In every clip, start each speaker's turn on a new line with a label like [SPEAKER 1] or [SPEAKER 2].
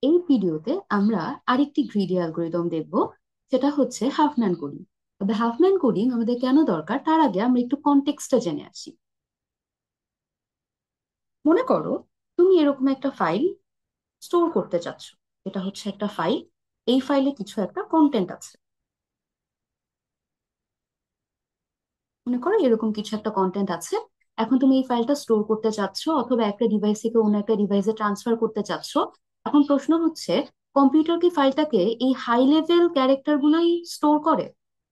[SPEAKER 1] এই ভিডিওতে আমরা আরেকটি গ্রিডি অ্যালগোরিদম দেখব, সেটা হচ্ছে হাফম্যান কোডিং। তবে হাফম্যান কোডিং আমাদের কেন দরকার তার আগে আমরা একটু কনটেক্সটটা জেনে আসি। মনে করো তুমি এরকম একটা ফাইল স্টোর করতে চাচ্ছ। এটা হচ্ছে একটা ফাইল, এই ফাইলে কিছু একটা কন্টেন্ট আছে। মনে করো এরকম কিছু একটা কন্টেন্ট আছে। এখন তুমি এই ফাইলটা স্টোর করতে চাচ্ছ অথবা একটা ডিভাইস থেকে অন্য একটা ডিভাইসে ট্রান্সফার করতে চাচ্ছ। এখন প্রশ্ন হচ্ছে, কম্পিউটার কি ফাইলটাকে এই হাই লেভেল ক্যারেক্টার গুলোই স্টোর করে?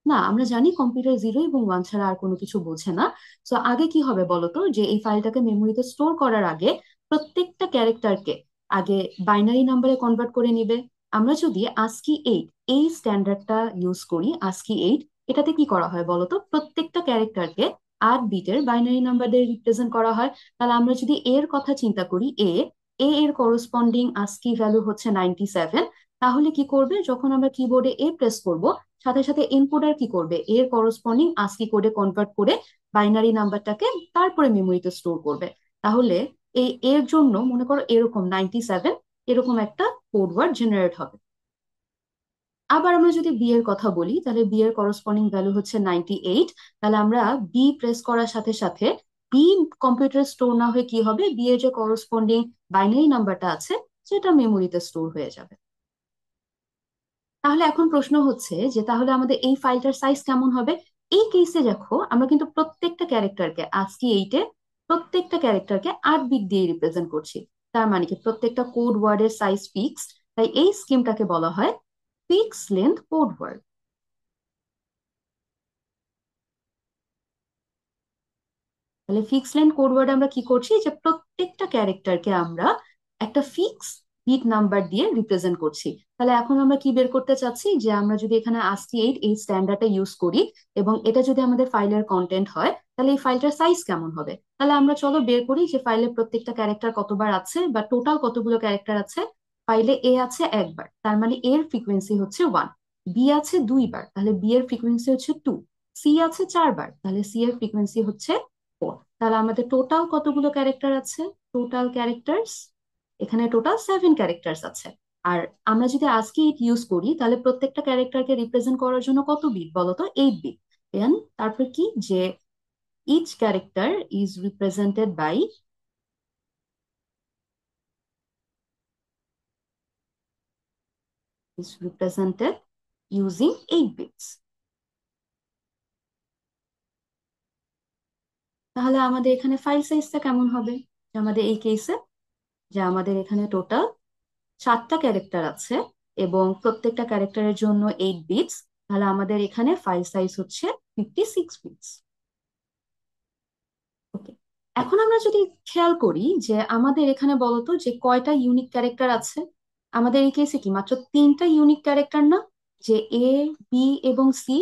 [SPEAKER 1] না, আমরা জানি কম্পিউটার 0 এবং 1 ছাড়া আর কোনো কিছু বোঝে না। তো আগে কি হবে বলতো, যে এই ফাইলটাকে মেমোরিতে স্টোর করার আগে প্রত্যেকটা ক্যারেক্টারকে আগে বাইনারি নাম্বারে কনভার্ট করে নিবে। আমরা যদি ASCII 8 এই স্ট্যান্ডার্ডটা ইউজ করি, ASCII 8, এটাতে কি করা হয় বলতো, প্রত্যেকটা ক্যারেক্টারকে 8 বিটের বাইনারি নাম্বার দিয়ে রিপ্রেজেন্ট করা হয়। তাহলে আমরা যদি এর কথা চিন্তা করি, এর করসপন্ডিং আস্কি ভ্যালু হচ্ছে 97। তাহলে কি করবে, যখন আমরা কিবোর্ডে প্রেস করব, সাথে সাথে এনকোডার কি করবে, এর করসপন্ডিং আস্কি কোডে কনভার্ট করে বাইনারি নাম্বারটাকে তারপরে মেমোরিতে স্টোর করবে। তাহলে এর জন্য মনে করো এরকম 97 এরকম একটা কোড ওয়ার্ড জেনারেট হবে। আবার আমরা যদি বি এর কথা বলি, তাহলে বি এর করসপন্ডিং ভ্যালু হচ্ছে 98। তাহলে আমরা বি প্রেস করার সাথে সাথে বি কম্পিউটার স্টোর না হয়ে কি হবে, বি এর যে করসপন্ডিং বাইনারি নাম্বারটা আছে সেটা মেমোরিতে স্টোর হয়ে যাবে। তাহলে এখন প্রশ্ন হচ্ছে যে তাহলে আমাদের এই ফাইলটার সাইজ কেমন হবে? এই কেসে দেখো আমরা কিন্তু প্রত্যেকটা ক্যারেক্টারকে ASCII 8-এ প্রত্যেকটা ক্যারেক্টারকে 8 বিট দিয়ে রিপ্রেজেন্ট করছি। তার মানে কি প্রত্যেকটা কোড ওয়ার্ডের সাইজ ফিক্সড। তাই এই স্কিমটাকে বলা হয় ফিক্স লেন্থ কোড ওয়ার্ড। তাহলে ফিক্স লাইন কোড ওয়ার্ড আমরা কি করছি, যে প্রত্যেকটা ক্যারেক্টারকে আমরা একটা ফিক্স বিট নাম্বার দিয়ে রিপ্রেজেন্ট করছি। তাহলে এখন আমরা কি বের করতে চাচ্ছি, যে আমরা যদি এখানে ASCII 8 এই স্ট্যান্ডার্ডটা ইউজ করি এবং এটা যদি আমাদের ফাইলের কন্টেন্ট হয়, তাহলে এই ফাইলটার সাইজ কেমন হবে। তাহলে আমরা চলো বের করি যে ফাইলের প্রত্যেকটা ক্যারেক্টার কতবার আছে বা টোটাল কতগুলো ক্যারেক্টার আছে। ফাইলে আছে একবার, তার মানে এর ফ্রিকোয়েন্সি হচ্ছে 1। বি আছে 2বার, তাহলে বি এর ফ্রিকোয়েন্সি হচ্ছে 2। সি আছে 4বার, তাহলে সি এর ফ্রিকোয়েন্সি হচ্ছে 4। তাহলে আমাদের টোটাল কতগুলো ক্যারেক্টার আছে? টোটাল ক্যারেক্টার্স, এখানে টোটাল 7 ক্যারেক্টার্স আছে। আর আমরা যদি আজকে ইট ইউজ করি, তাহলে প্রত্যেকটা ক্যারেক্টারকে রিপ্রেজেন্ট করার জন্য কত বিট বলতো? 8 বিট। দেন তারপর কি, যে each character is represented by using 8 bits. তাহলে আমাদের এখানে ফাইল সাইজটা কেমন হবে? যে আমাদের এই কেসে, যে আমাদের এখানে টোটাল 7টা ক্যারেক্টার আছে এবং প্রত্যেকটা ক্যারেক্টারের জন্য 8 বিটস। তাহলে আমাদের এখানে ফাইল সাইজ হচ্ছে 56 বিটস। ওকে, এখন আমরা যদি খেয়াল করি যে আমাদের এখানে বলতো যে কয়টা ইউনিক ক্যারেক্টার আছে। আমাদের এই কেসে কি মাত্র 3টা ইউনিক ক্যারেক্টার না, যে এ, বি এবং সি।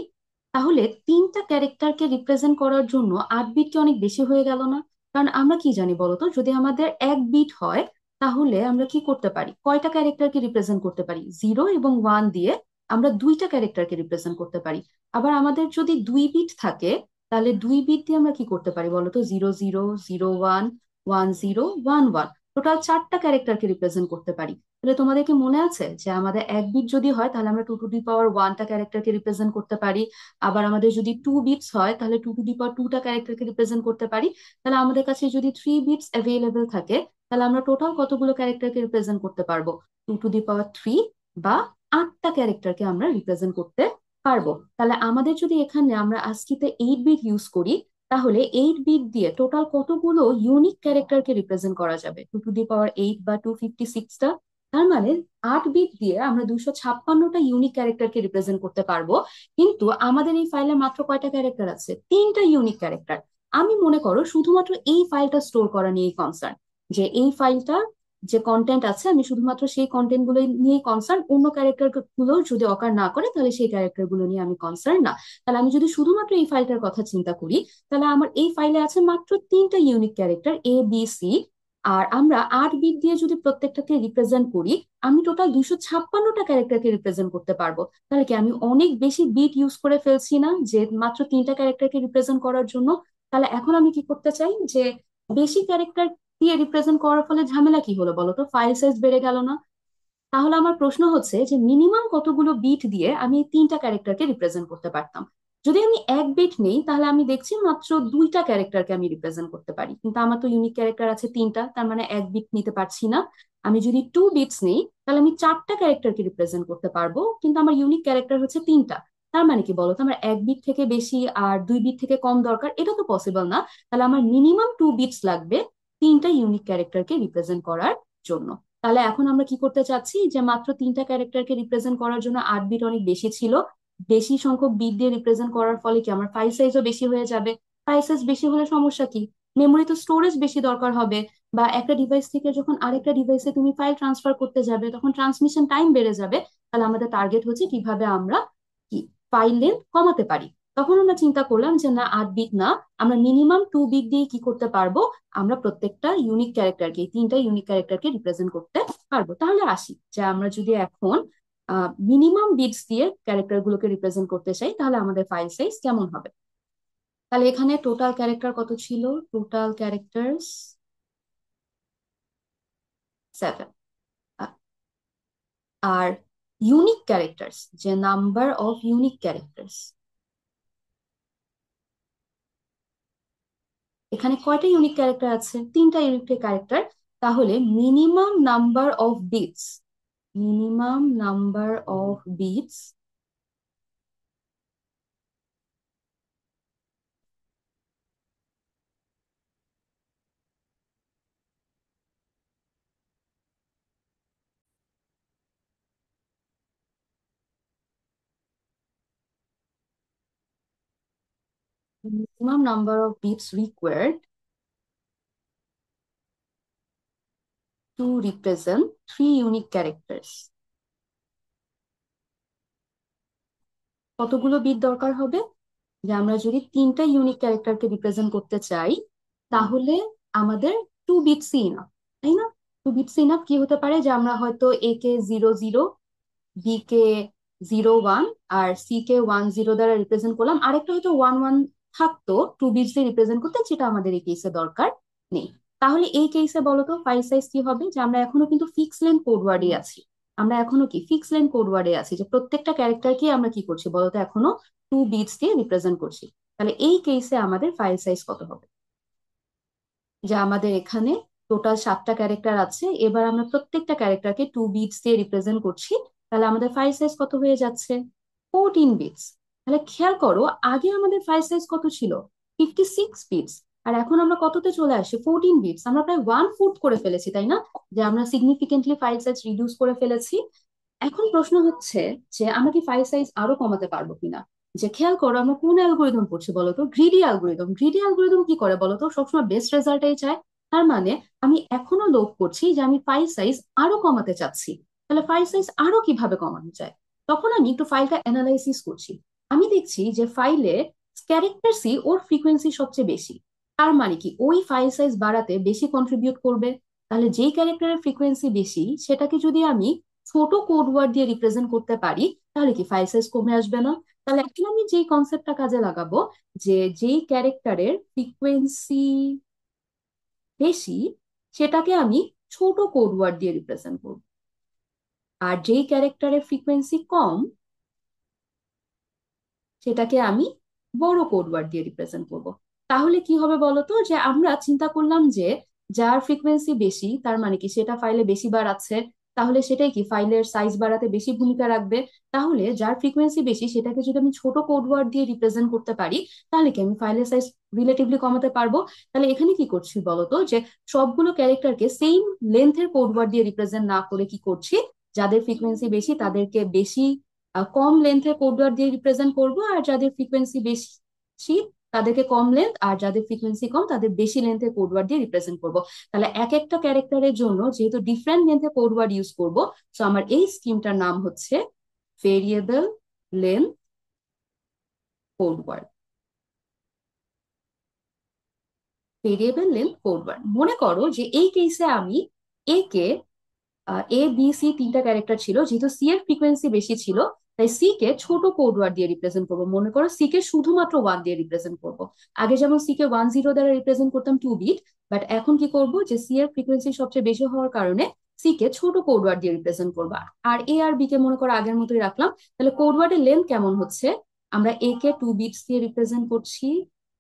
[SPEAKER 1] তাহলে 3টা ক্যারেক্টারকে রিপ্রেজেন্ট করার জন্য 8 বিট কি অনেক বেশি হয়ে গেল না? কারণ আমরা কি জানি বলতো, যদি আমাদের 1 বিট হয় তাহলে আমরা কি করতে পারি, কয়টা ক্যারেক্টারকে রিপ্রেজেন্ট করতে পারি, 0 এবং 1 দিয়ে আমরা 2টা ক্যারেক্টারকে রিপ্রেজেন্ট করতে পারি। আবার আমাদের যদি 2 বিট থাকে, তাহলে 2 বিট দিয়ে আমরা কি করতে পারি বলতো, 00, 01, 10, 11, টোটাল 4টা ক্যারেক্টারকে রিপ্রেজেন্ট করতে পারি। তাহলে তোমাদের কি মনে আছে যে আমাদের 1 বিট যদি হয় তাহলে আমরা 2 টু দি পাওয়ার 1টা ক্যারেক্টারকে রিপ্রেজেন্ট করতে পারি। আবার আমাদের যদি 2 বিটস হয় তাহলে 2 টু দি পাওয়ার 2টা ক্যারেক্টারকে রিপ্রেজেন্ট করতে পারি। তাহলে আমাদের কাছে যদি 3 বিটস অ্যাভেলেবেল থাকে, তাহলে আমরা টোটাল কতগুলো ক্যারেক্টারকে রিপ্রেজেন্ট করতে পারবো? 2 টু দি পাওয়ার 3 বা 8টা ক্যারেক্টারকে আমরা রিপ্রেজেন্ট করতে পারবো। তাহলে আমাদের যদি এখানে আমরা আস্কিতে 8 বিট ইউজ করি, তাহলে 8 বিট দিয়ে টোটাল কতগুলো ইউনিক ক্যারেক্টারকে রিপ্রেজেন্ট করা যাবে? 2 টু দি পাওয়ার 8 বা 256টা। তার মানে 8 বিট দিয়ে আমরা 256টা ইউনিক ক্যারেক্টারকে রিপ্রেজেন্ট করতে পারবো। কিন্তু আমাদের এই ফাইলে মাত্র কয়টা ক্যারেক্টার আছে? 3টা ইউনিক ক্যারেক্টার। আমি মনে করো শুধুমাত্র এই ফাইলটা স্টোর করা নিয়েই কনসার্ন, যে এই ফাইলটা যে কন্টেন্ট আছে আমি শুধুমাত্র সেই কন্টেন্ট গুলো নিয়ে কনসার্ন, অন্য ক্যারেক্টার গুলো যদি অকার না করে তাহলে সেই ক্যারেক্টার গুলো নিয়ে আমি কনসার্ন না। তাহলে আমি যদি শুধুমাত্র এই ফাইলটার কথা চিন্তা করি, তাহলে আমার এই ফাইলে আছে মাত্র 3টা unique character A, B, C। আর আমরা 8 বিট দিয়ে যদি প্রত্যেকটাকে রিপ্রেজেন্ট করি, আমি টোটাল 256টা ক্যারেক্টারকে রিপ্রেজেন্ট করতে পারবো। তাহলে কি আমি অনেক বেশি বিট ইউজ করে ফেলছি না, যে মাত্র 3টা ক্যারেক্টারকে রিপ্রেজেন্ট করার জন্য? তাহলে এখন আমি কি করতে চাই, যে বেশি ক্যারেক্টার দিয়ে রিপ্রেজেন্ট করার ফলে ঝামেলা কি হলো বলো তো, ফাইল সাইজ বেড়ে গেল না? তাহলে আমার প্রশ্ন হচ্ছে যে মিনিমাম কতগুলো বিট দিয়ে আমি এই তিনটা ক্যারেক্টারকে রিপ্রেজেন্ট করতে পারতাম। যদি আমি এক বিট নেই তাহলে আমি দেখছি মাত্র দুইটা ক্যারেক্টারকে আমি রিপ্রেজেন্ট করতে পারি, কিন্তু আমার তো ইউনিক ক্যারেক্টার আছে তিনটা, তার মানে এক বিট নিতে পারছি না। আমি যদি টু বিটস নেই তাহলে আমি চারটা ক্যারেক্টারকে রিপ্রেজেন্ট করতে পারবো, কিন্তু আমার ইউনিক ক্যারেক্টার হচ্ছে তিনটা। তার মানে কি বলতো, আমার এক বিট থেকে বেশি আর দুই বিট থেকে কম দরকার, এটা তো পসিবল না। তাহলে আমার মিনিমাম টু বিটস লাগবে তিনটা ইউনিক ক্যারেক্টারকে রিপ্রেজেন্ট করার জন্য। তাহলে এখন আমরা কি করতে চাচ্ছি, যে মাত্র তিনটা ক্যারেক্টারকে রিপ্রেজেন্ট করার জন্য 8 বিট অনেক বেশি ছিল। বেশি সংখ্যক বিট দিয়ে রিপ্রেজেন্ট করার ফলে কি আমার ফাইল সাইজও বেশি হয়ে যাবে। ফাইল সাইজ বেশি হলে সমস্যা কি? মেমোরি তো স্টোরেজ বেশি দরকার হবে। বা একটা ডিভাইস থেকে যখন আরেকটা ডিভাইসে তুমি ফাইল ট্রান্সফার করতে যাবে তখন ট্রান্সমিশন টাইম বেড়ে যাবে। তাহলে আমাদের টার্গেট হচ্ছে কিভাবে আমরা কি ফাইল লেন্থ কমাতে পারি। তখন আমরা চিন্তা করলাম যে না, 8 বিট না, আমরা মিনিমাম টু বিট দিয়ে কি করতে পারবো, আমরা প্রত্যেকটা ইউনিক ক্যারেক্টারকে, তিনটা ইউনিক ক্যারেক্টারকে রিপ্রেজেন্ট করতে পারবো। তাহলে আসি যে আমরা যদি এখন মিনিমাম বিটস দিয়ে ক্যারেক্টার গুলোকে রিপ্রেজেন্ট করতে চাই তাহলে আমাদের ফাইল সাইজ কেমন হবে। তাহলে এখানে টোটাল ক্যারেক্টার কত ছিল? Total characters 7। আর ইউনিক ক্যারেক্টার্স, যে নাম্বার অফ ইউনিক ক্যারেক্টার্স, এখানে কয়টা ইউনিক ক্যারেক্টার আছে? তিনটা ইউনিক ক্যারেক্টার। তাহলে minimum number of bits, minimum number of bits, minimum number of bits required to represent three unique characters. কতগুলো বিট দরকার হবে? যে আমরা যদি তিনটা ইউনিক ক্যারেক্টারকে রিপ্রেজেন্ট করতে চাই তাহলে আমাদের 2 বিটস ইনাফ, তাই না? 2 বিটস ইনাফ কি হতে পারে, যে আমরা হয়তো এ কে 0 0, বি কে 0 1, আর সি কে 1 0 দ্বারা রিপ্রেজেন্ট করলাম, আরেকটা হয়তো 1 1 থাকতো 2 বিটস দিয়ে রিপ্রেজেন্ট করতে, যেটা আমাদের এই কেসে দরকার নেই। তাহলে এই কেসে বলতো ফাইল সাইজ কি হবে, যে আমরা এখনো কিন্তু ফিক্স লেন্থ কোড ওয়ার্ডে আছি। আমরা এখনো কি ফিক্স লেন্থ কোড ওয়ার্ডে আছি, যে প্রত্যেকটা ক্যারেক্টারকে আমরা কি করছি বলতো, এখনো 2 বিটস দিয়ে রিপ্রেজেন্ট করছি। তাহলে এই কেসে আমাদের ফাইল সাইজ কত হবে? যে আমাদের এখানে টোটাল 7টা ক্যারেক্টার আছে, এবার আমরা প্রত্যেকটা ক্যারেক্টারকে 2 বিটস দিয়ে রিপ্রেজেন্ট করছি। তাহলে আমাদের ফাইল সাইজ কত হয়ে যাচ্ছে? 14 বিটস। তাহলে খেয়াল করো, আগে আমাদের ফাইল সাইজ কত ছিল? 56 বিটস। আর এখন আমরা কততে চলে আসি? 14 বিটস। আমরা প্রায় 1/4 করে ফেলেছি, তাই না? যে আমরা সিগনিফিকেন্টলি ফাইল সাইজ রিডিউস করে ফেলেছি। এখন প্রশ্ন হচ্ছে যে আমরা কি ফাইল সাইজ আরো কমাতে পারবো কিনা। যে খেয়াল করো, আমরা কোন অ্যালগোরিদম পড়ছি বলতো? Greedy algorithm. গ্রিডি অ্যালগোরিদম কি করে বলতো? সবসময় বেস্ট রেজাল্টটাই চায়। তার মানে আমি এখনো লোভ করছি যে আমি ফাইল সাইজ আরো কমাতে চাচ্ছি। তাহলে ফাইল সাইজ আরো কিভাবে কমানো যায়? তখন আমি একটু ফাইলটা অ্যানালাইসিস করছি। আমি দেখছি যে ফাইলে ক্যারেক্টার সি ওর ফ্রিকোয়েন্সি সবচেয়ে বেশি। তার মানে কি ওই ফাইল সাইজ বাড়াতে বেশি কন্ট্রিবিউট করবে। তাহলে যেই ক্যারেক্টারের ফ্রিকোয়েন্সি বেশি সেটাকে যদি আমি ছোট কোড ওয়ার্ড দিয়ে রিপ্রেজেন্ট করতে পারি তাহলে কি ফাইল সাইজ কমে আসবে না? তাহলে এখন আমি যেই কনসেপ্টটা কাজে লাগাবো, যে যেই ক্যারেক্টারের ফ্রিকোয়েন্সি বেশি সেটাকে আমি ছোট কোড ওয়ার্ড দিয়ে রিপ্রেজেন্ট করবো, আর যেই ক্যারেক্টারের ফ্রিকোয়েন্সি কম সেটাকে আমি বড় কোড ওয়ার্ড দিয়ে রিপ্রেজেন্ট করব। তাহলে কি হবে বলতো, যে আমরা চিন্তা করলাম যে যার ফ্রিকোয়েন্সি বেশি তার মানে কি সেটা ফাইলে বেশি বার আছে, তাহলে সেটাই কি ফাইলের সাইজ বাড়াতে বেশি ভূমিকা রাখবে। তাহলে যার ফ্রিকোয়েন্সি বেশি সেটাকে যদি আমি ছোট কোড ওয়ার্ড দিয়ে রিপ্রেজেন্ট করতে পারি তাহলে কি আমি ফাইলের সাইজ রিলেটিভলি কমাতে পারবো। তাহলে এখানে কি করছি বলতো, যে সবগুলো ক্যারেক্টারকে সেম লেন্থের কোড ওয়ার্ড দিয়ে রিপ্রেজেন্ট না করে কি করছি, যাদের ফ্রিকোয়েন্সি বেশি তাদেরকে বেশি কম লেন্থের কোড ওয়ার্ড দিয়ে রিপ্রেজেন্ট করব, আর যাদের ফ্রিকোয়েন্সি বেশি তাদেরকে কম লেন্থ, আর যাদের ফ্রিকোয়েন্সি কম তাদের বেশি লেন্থের কোড ওয়ার্ড দিয়ে রিপ্রেজেন্ট করব। তাহলে এক একটা ক্যারেক্টারের জন্য যেহেতু ডিফারেন্ট লেন্থের কোড ওয়ার্ড ইউজ করব, সো আমার এই স্কিমটার নাম হচ্ছে variable length code word. Variable length code word, মনে করো যে এই কেসে আমি এ কে এ বি সি তিনটা ক্যারেক্টার ছিল, যেহেতু সি এর ফ্রিকোয়েন্সি বেশি ছিল তাই সি কে ছোট কোড ওয়ার্ড দিয়ে রিপ্রেজেন্ট করবো। মনে করো সি কে শুধুমাত্র 1 দিয়ে রিপ্রেজেন্ট করবো। আগে যেমন সি কে 1 0 দ্বারা রিপ্রেজেন্ট করতাম 2 বিট, বাট এখন কি করব, যে সি এর ফ্রিকোয়েন্সি সবচেয়ে বেশি হওয়ার কারণে সি কে ছোট কোড ওয়ার্ড দিয়ে রিপ্রেজেন্ট করবো, আর এ আর বি কে মনে করো আগের মতোই রাখলাম। তাহলে কোড ওয়ার্ডের লেন্থ কেমন হচ্ছে, আমরা এ কে 2 বিটস দিয়ে রিপ্রেজেন্ট করছি,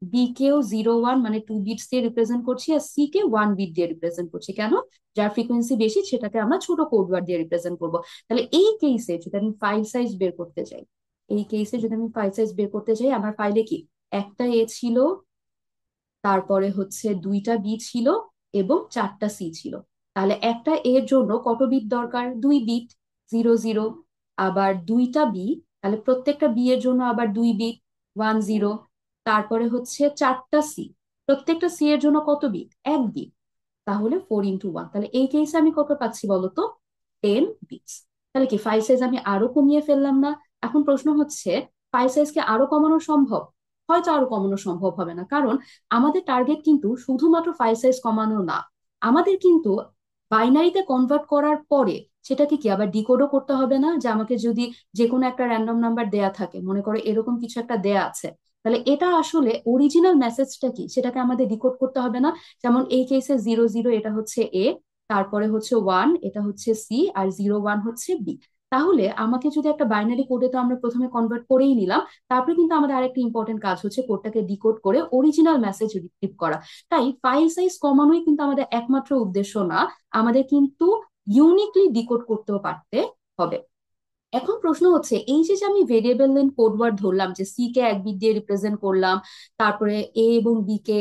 [SPEAKER 1] বি কেও 0 1 মানে 2 বিটস দিয়ে রিপ্রেজেন্ট করছি, আর সি কে 1 বিট দিয়ে রিপ্রেজেন্ট করছি। কেন? যার ফ্রিকোয়েন্সি বেশি সেটাকে আমরা ছোট কোড ওয়ার্ড দিয়ে রিপ্রেজেন্ট করবো। তাহলে এই কেসে যদি আমি ফাইল সাইজ বের করতে চাই, এই কেসে যদি আমি ফাইল সাইজ বের করতে চাই, আমার ফাইলে কি একটা এ ছিল, তারপরে হচ্ছে 2টা বি ছিল, এবং 4টা সি ছিল। তাহলে একটা এর জন্য কত বিট দরকার? 2 বিট, 0 0। আবার 2টা বি, তাহলে প্রত্যেকটা বি এর জন্য আবার 2 বিট, 1 0। তারপরে হচ্ছে 4টা সি, প্রত্যেকটা সি এর জন্য কত বিট? 1 বিট। তাহলে 4 × 1, তাহলে এই কেসে আমি কত পাচ্ছি বলতো? 10 বিটস। তাহলে কি ফাইল সাইজ আমি আরো কমিয়ে ফেললাম না? এখন প্রশ্ন হচ্ছে, ফাইল সাইজ কি আরো কমানো সম্ভব? হয়তো আরো কমানো সম্ভব হবে না, কারণ আমাদের টার্গেট কিন্তু শুধুমাত্র ফাইল সাইজ কমানো না, আমাদের কিন্তু বাইনারিতে কনভার্ট করার পরে সেটাকে কি আবার ডিকোডও করতে হবে না? যে আমাকে যদি যে কোনো একটা র্যান্ডম নাম্বার দেয়া থাকে, মনে করো এরকম কিছু একটা দেয়া আছে, তাহলে এটা আসলে অরিজিনাল মেসেজটা কি সেটাকে আমাদের ডিকোড করতে হবে না? যেমন এই কেসে 0 0 এটা হচ্ছে এ, তারপরে হচ্ছে 1 এটা হচ্ছে সি, আর 0 1 হচ্ছে বি। তাহলে আমাকে যদি একটা বাইনারি কোডে, তো আমরা প্রথমে কনভার্ট করেই নিলাম, তারপরে কিন্তু আমাদের আরেকটা ইম্পর্টেন্ট কাজ হচ্ছে কোডটাকে ডিকোড করে অরিজিনাল মেসেজ রিট্রিভ করা। তাই ফাইল সাইজ কমানোই কিন্তু আমাদের একমাত্র উদ্দেশ্য না, আমাদের কিন্তু ইউনিকলি ডিকোড করতেও পারতে হবে। এখন প্রশ্ন হচ্ছে, এই যে যে আমি ভেরিয়েবল লেন্থ কোড ওয়ার্ড ধরলাম, যে সি কে 1 বিট দিয়ে রিপ্রেজেন্ট করলাম, তারপরে এ এবং বি কে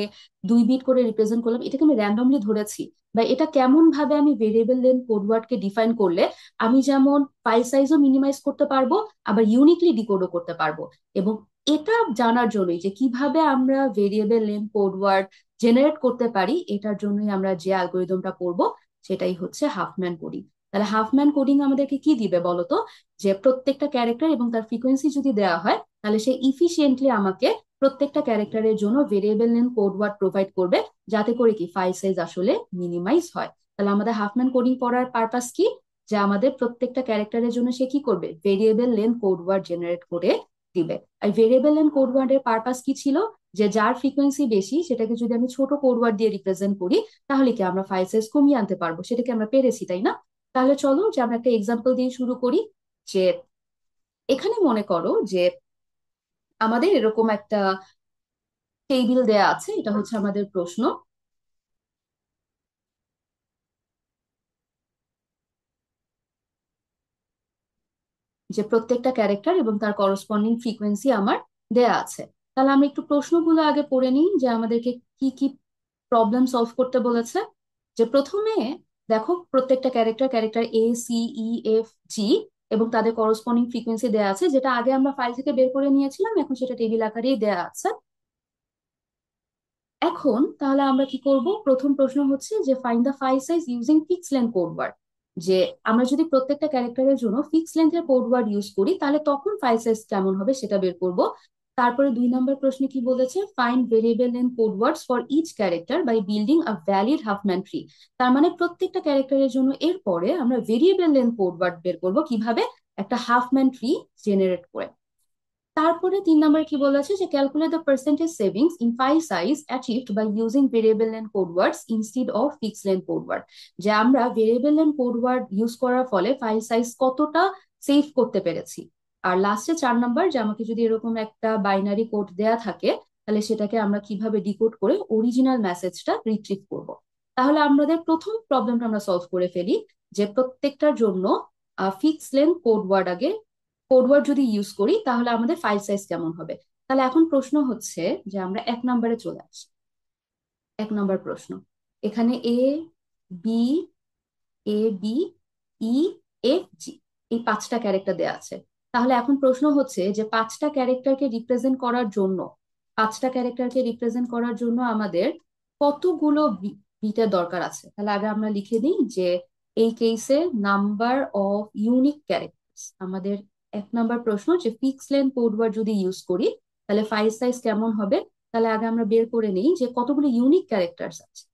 [SPEAKER 1] 2 বিট করে রিপ্রেজেন্ট করলাম, এটাকে আমি র্যান্ডমলি ধরেছি, বা এটা কেমন ভাবে আমি ভেরিয়েবল লেন্থ কোড ওয়ার্ডকে ডিফাইন করলে আমি যেমন ফাইল সাইজও মিনিমাইজ করতে পারবো, আবার ইউনিকলি ডিকোডও করতে পারবো। এবং এটা জানার জন্যই যে কিভাবে আমরা variable length code word generate করতে পারি, এটার জন্যই আমরা যে অ্যালগোরিদমটা করব সেটাই হচ্ছে হাফম্যান কোডিং। তাহলে হাফম্যান কোডিং আমাদেরকে কি দিবে বলতো? যে প্রত্যেকটা ক্যারেক্টার এবং তার ফ্রিকোয়েন্সি যদি দেওয়া হয়, তাহলে সে ইফিসিয়েন্টলি আমাকে প্রত্যেকটা ক্যারেক্টারের জন্য variable name code word provide করবে, যাতে করে কি ফাইল সাইজ আসলে মিনিমাইজ হয়। তাহলে আমাদের হাফম্যান কোডিং পড়ার পারপাস কি? যে আমাদের প্রত্যেকটা ক্যারেক্টারের জন্য সে কি করবে? Variable length code word generate করে দিবে। আর ভেরিয়েবল লেন কোড ওয়ার্ডের পারপাস কি ছিল? যে যার ফ্রিকোয়েন্সি বেশি সেটাকে যদি আমি ছোট কোড ওয়ার্ড দিয়ে রিপ্রেজেন্ট করি, তাহলে কি আমরা ফাইল সাইজ কমিয়ে আনতে পারবো। সেটাকে আমরা পেরেছি, তাই না? তাহলে চলো যে আমরা একটা এক্সাম্পল দিয়ে শুরু করি। যে এখানে মনে করো যে আমাদের এরকম একটা টেবিল দেয়া আছে, এটা হচ্ছে আমাদের প্রশ্ন, যে প্রত্যেকটা ক্যারেক্টার এবং তার করসপন্ডিং ফ্রিকোয়েন্সি আমার দেয়া আছে। তাহলে আমরা একটু প্রশ্নগুলো আগে পড়ে নিই, যে আমাদেরকে কি কি প্রবলেম সলভ করতে বলেছে। যে প্রথমে দেখো, প্রত্যেকটা character, character A C E F G, এবং তাদের করসপন্ডিং ফ্রিকোয়েন্সি দেয়া আছে, যেটা আগে আমরা ফাইল থেকে বের করে নিয়েছিলাম, এখন সেটা টেবিল আকারেই দেয়া আছে। এখন তাহলে আমরা কি করব? প্রথম প্রশ্ন হচ্ছে যে find the file size using fix length code word. যে আমরা যদি প্রত্যেকটা ক্যারেক্টারের জন্য ফিক্স লেন্থের কোড ওয়ার্ড ইউজ করি, তাহলে তখন ফাইল সাইজ কেমন হবে সেটা বের করব। তারপরে 2 নম্বর প্রশ্নে কি বলেছে? Find variable length code words for each character by building a valid Huffman tree. তার মানে প্রত্যেকটা ক্যারেক্টারের জন্য এরপরে আমরা ভেরিয়েবল লেন্থ কোড ওয়ার্ড বের করব কিভাবে? একটা হাফম্যান ট্রি জেনারেট করে। তারপরে 3 নম্বর কি বলেছে? যে calculate the percentage savings in file size achieved by using variable length code words instead of fixed length code word. যে আমরা variable length code word use করার ফলে ফাইল সাইজ কতটা সেভ করতে পেরেছি। আর লাস্টে 4 নম্বর, যে আমাকে যদি এরকম একটা বাইনারি কোড দেয়া থাকে, তাহলে সেটাকে আমরা কিভাবে ডিকোড করে অরিজিনাল মেসেজটা রিট্রিভ করব। তাহলে আমাদের প্রথম প্রবলেমটা আমরা সলভ করে ফেলি, যে প্রত্যেকটার জন্য ফিক্সড লেন্থ কোড ওয়ার্ড আগে কোড ওয়ার্ড যদি ইউজ করি, তাহলে আমাদের ফাইল সাইজ কেমন হবে। তাহলে এখন প্রশ্ন হচ্ছে যে আমরা 1 নম্বরে চলে আসি। 1 নম্বর প্রশ্ন, এখানে B B E F G, এই 5টা ক্যারেক্টার দেয়া আছে। তাহলে এখন প্রশ্ন হচ্ছে যে 5টা ক্যারেক্টারকে রিপ্রেজেন্ট করার জন্য আমাদের কতগুলো বিটের দরকার আছে। তাহলে আগে আমরা লিখে দিই যে এই কেসে নাম্বার অফ ইউনিক ক্যারেক্টার্স আমাদের। 1 নম্বর প্রশ্ন, যে ফিক্স লেন্থ কোড ওয়ার্ড যদি ইউজ করি তাহলে ফাইল সাইজ কেমন হবে। তাহলে আগে আমরা বের করে নিই যে কতগুলো ইউনিক ক্যারেক্টার্স আছে।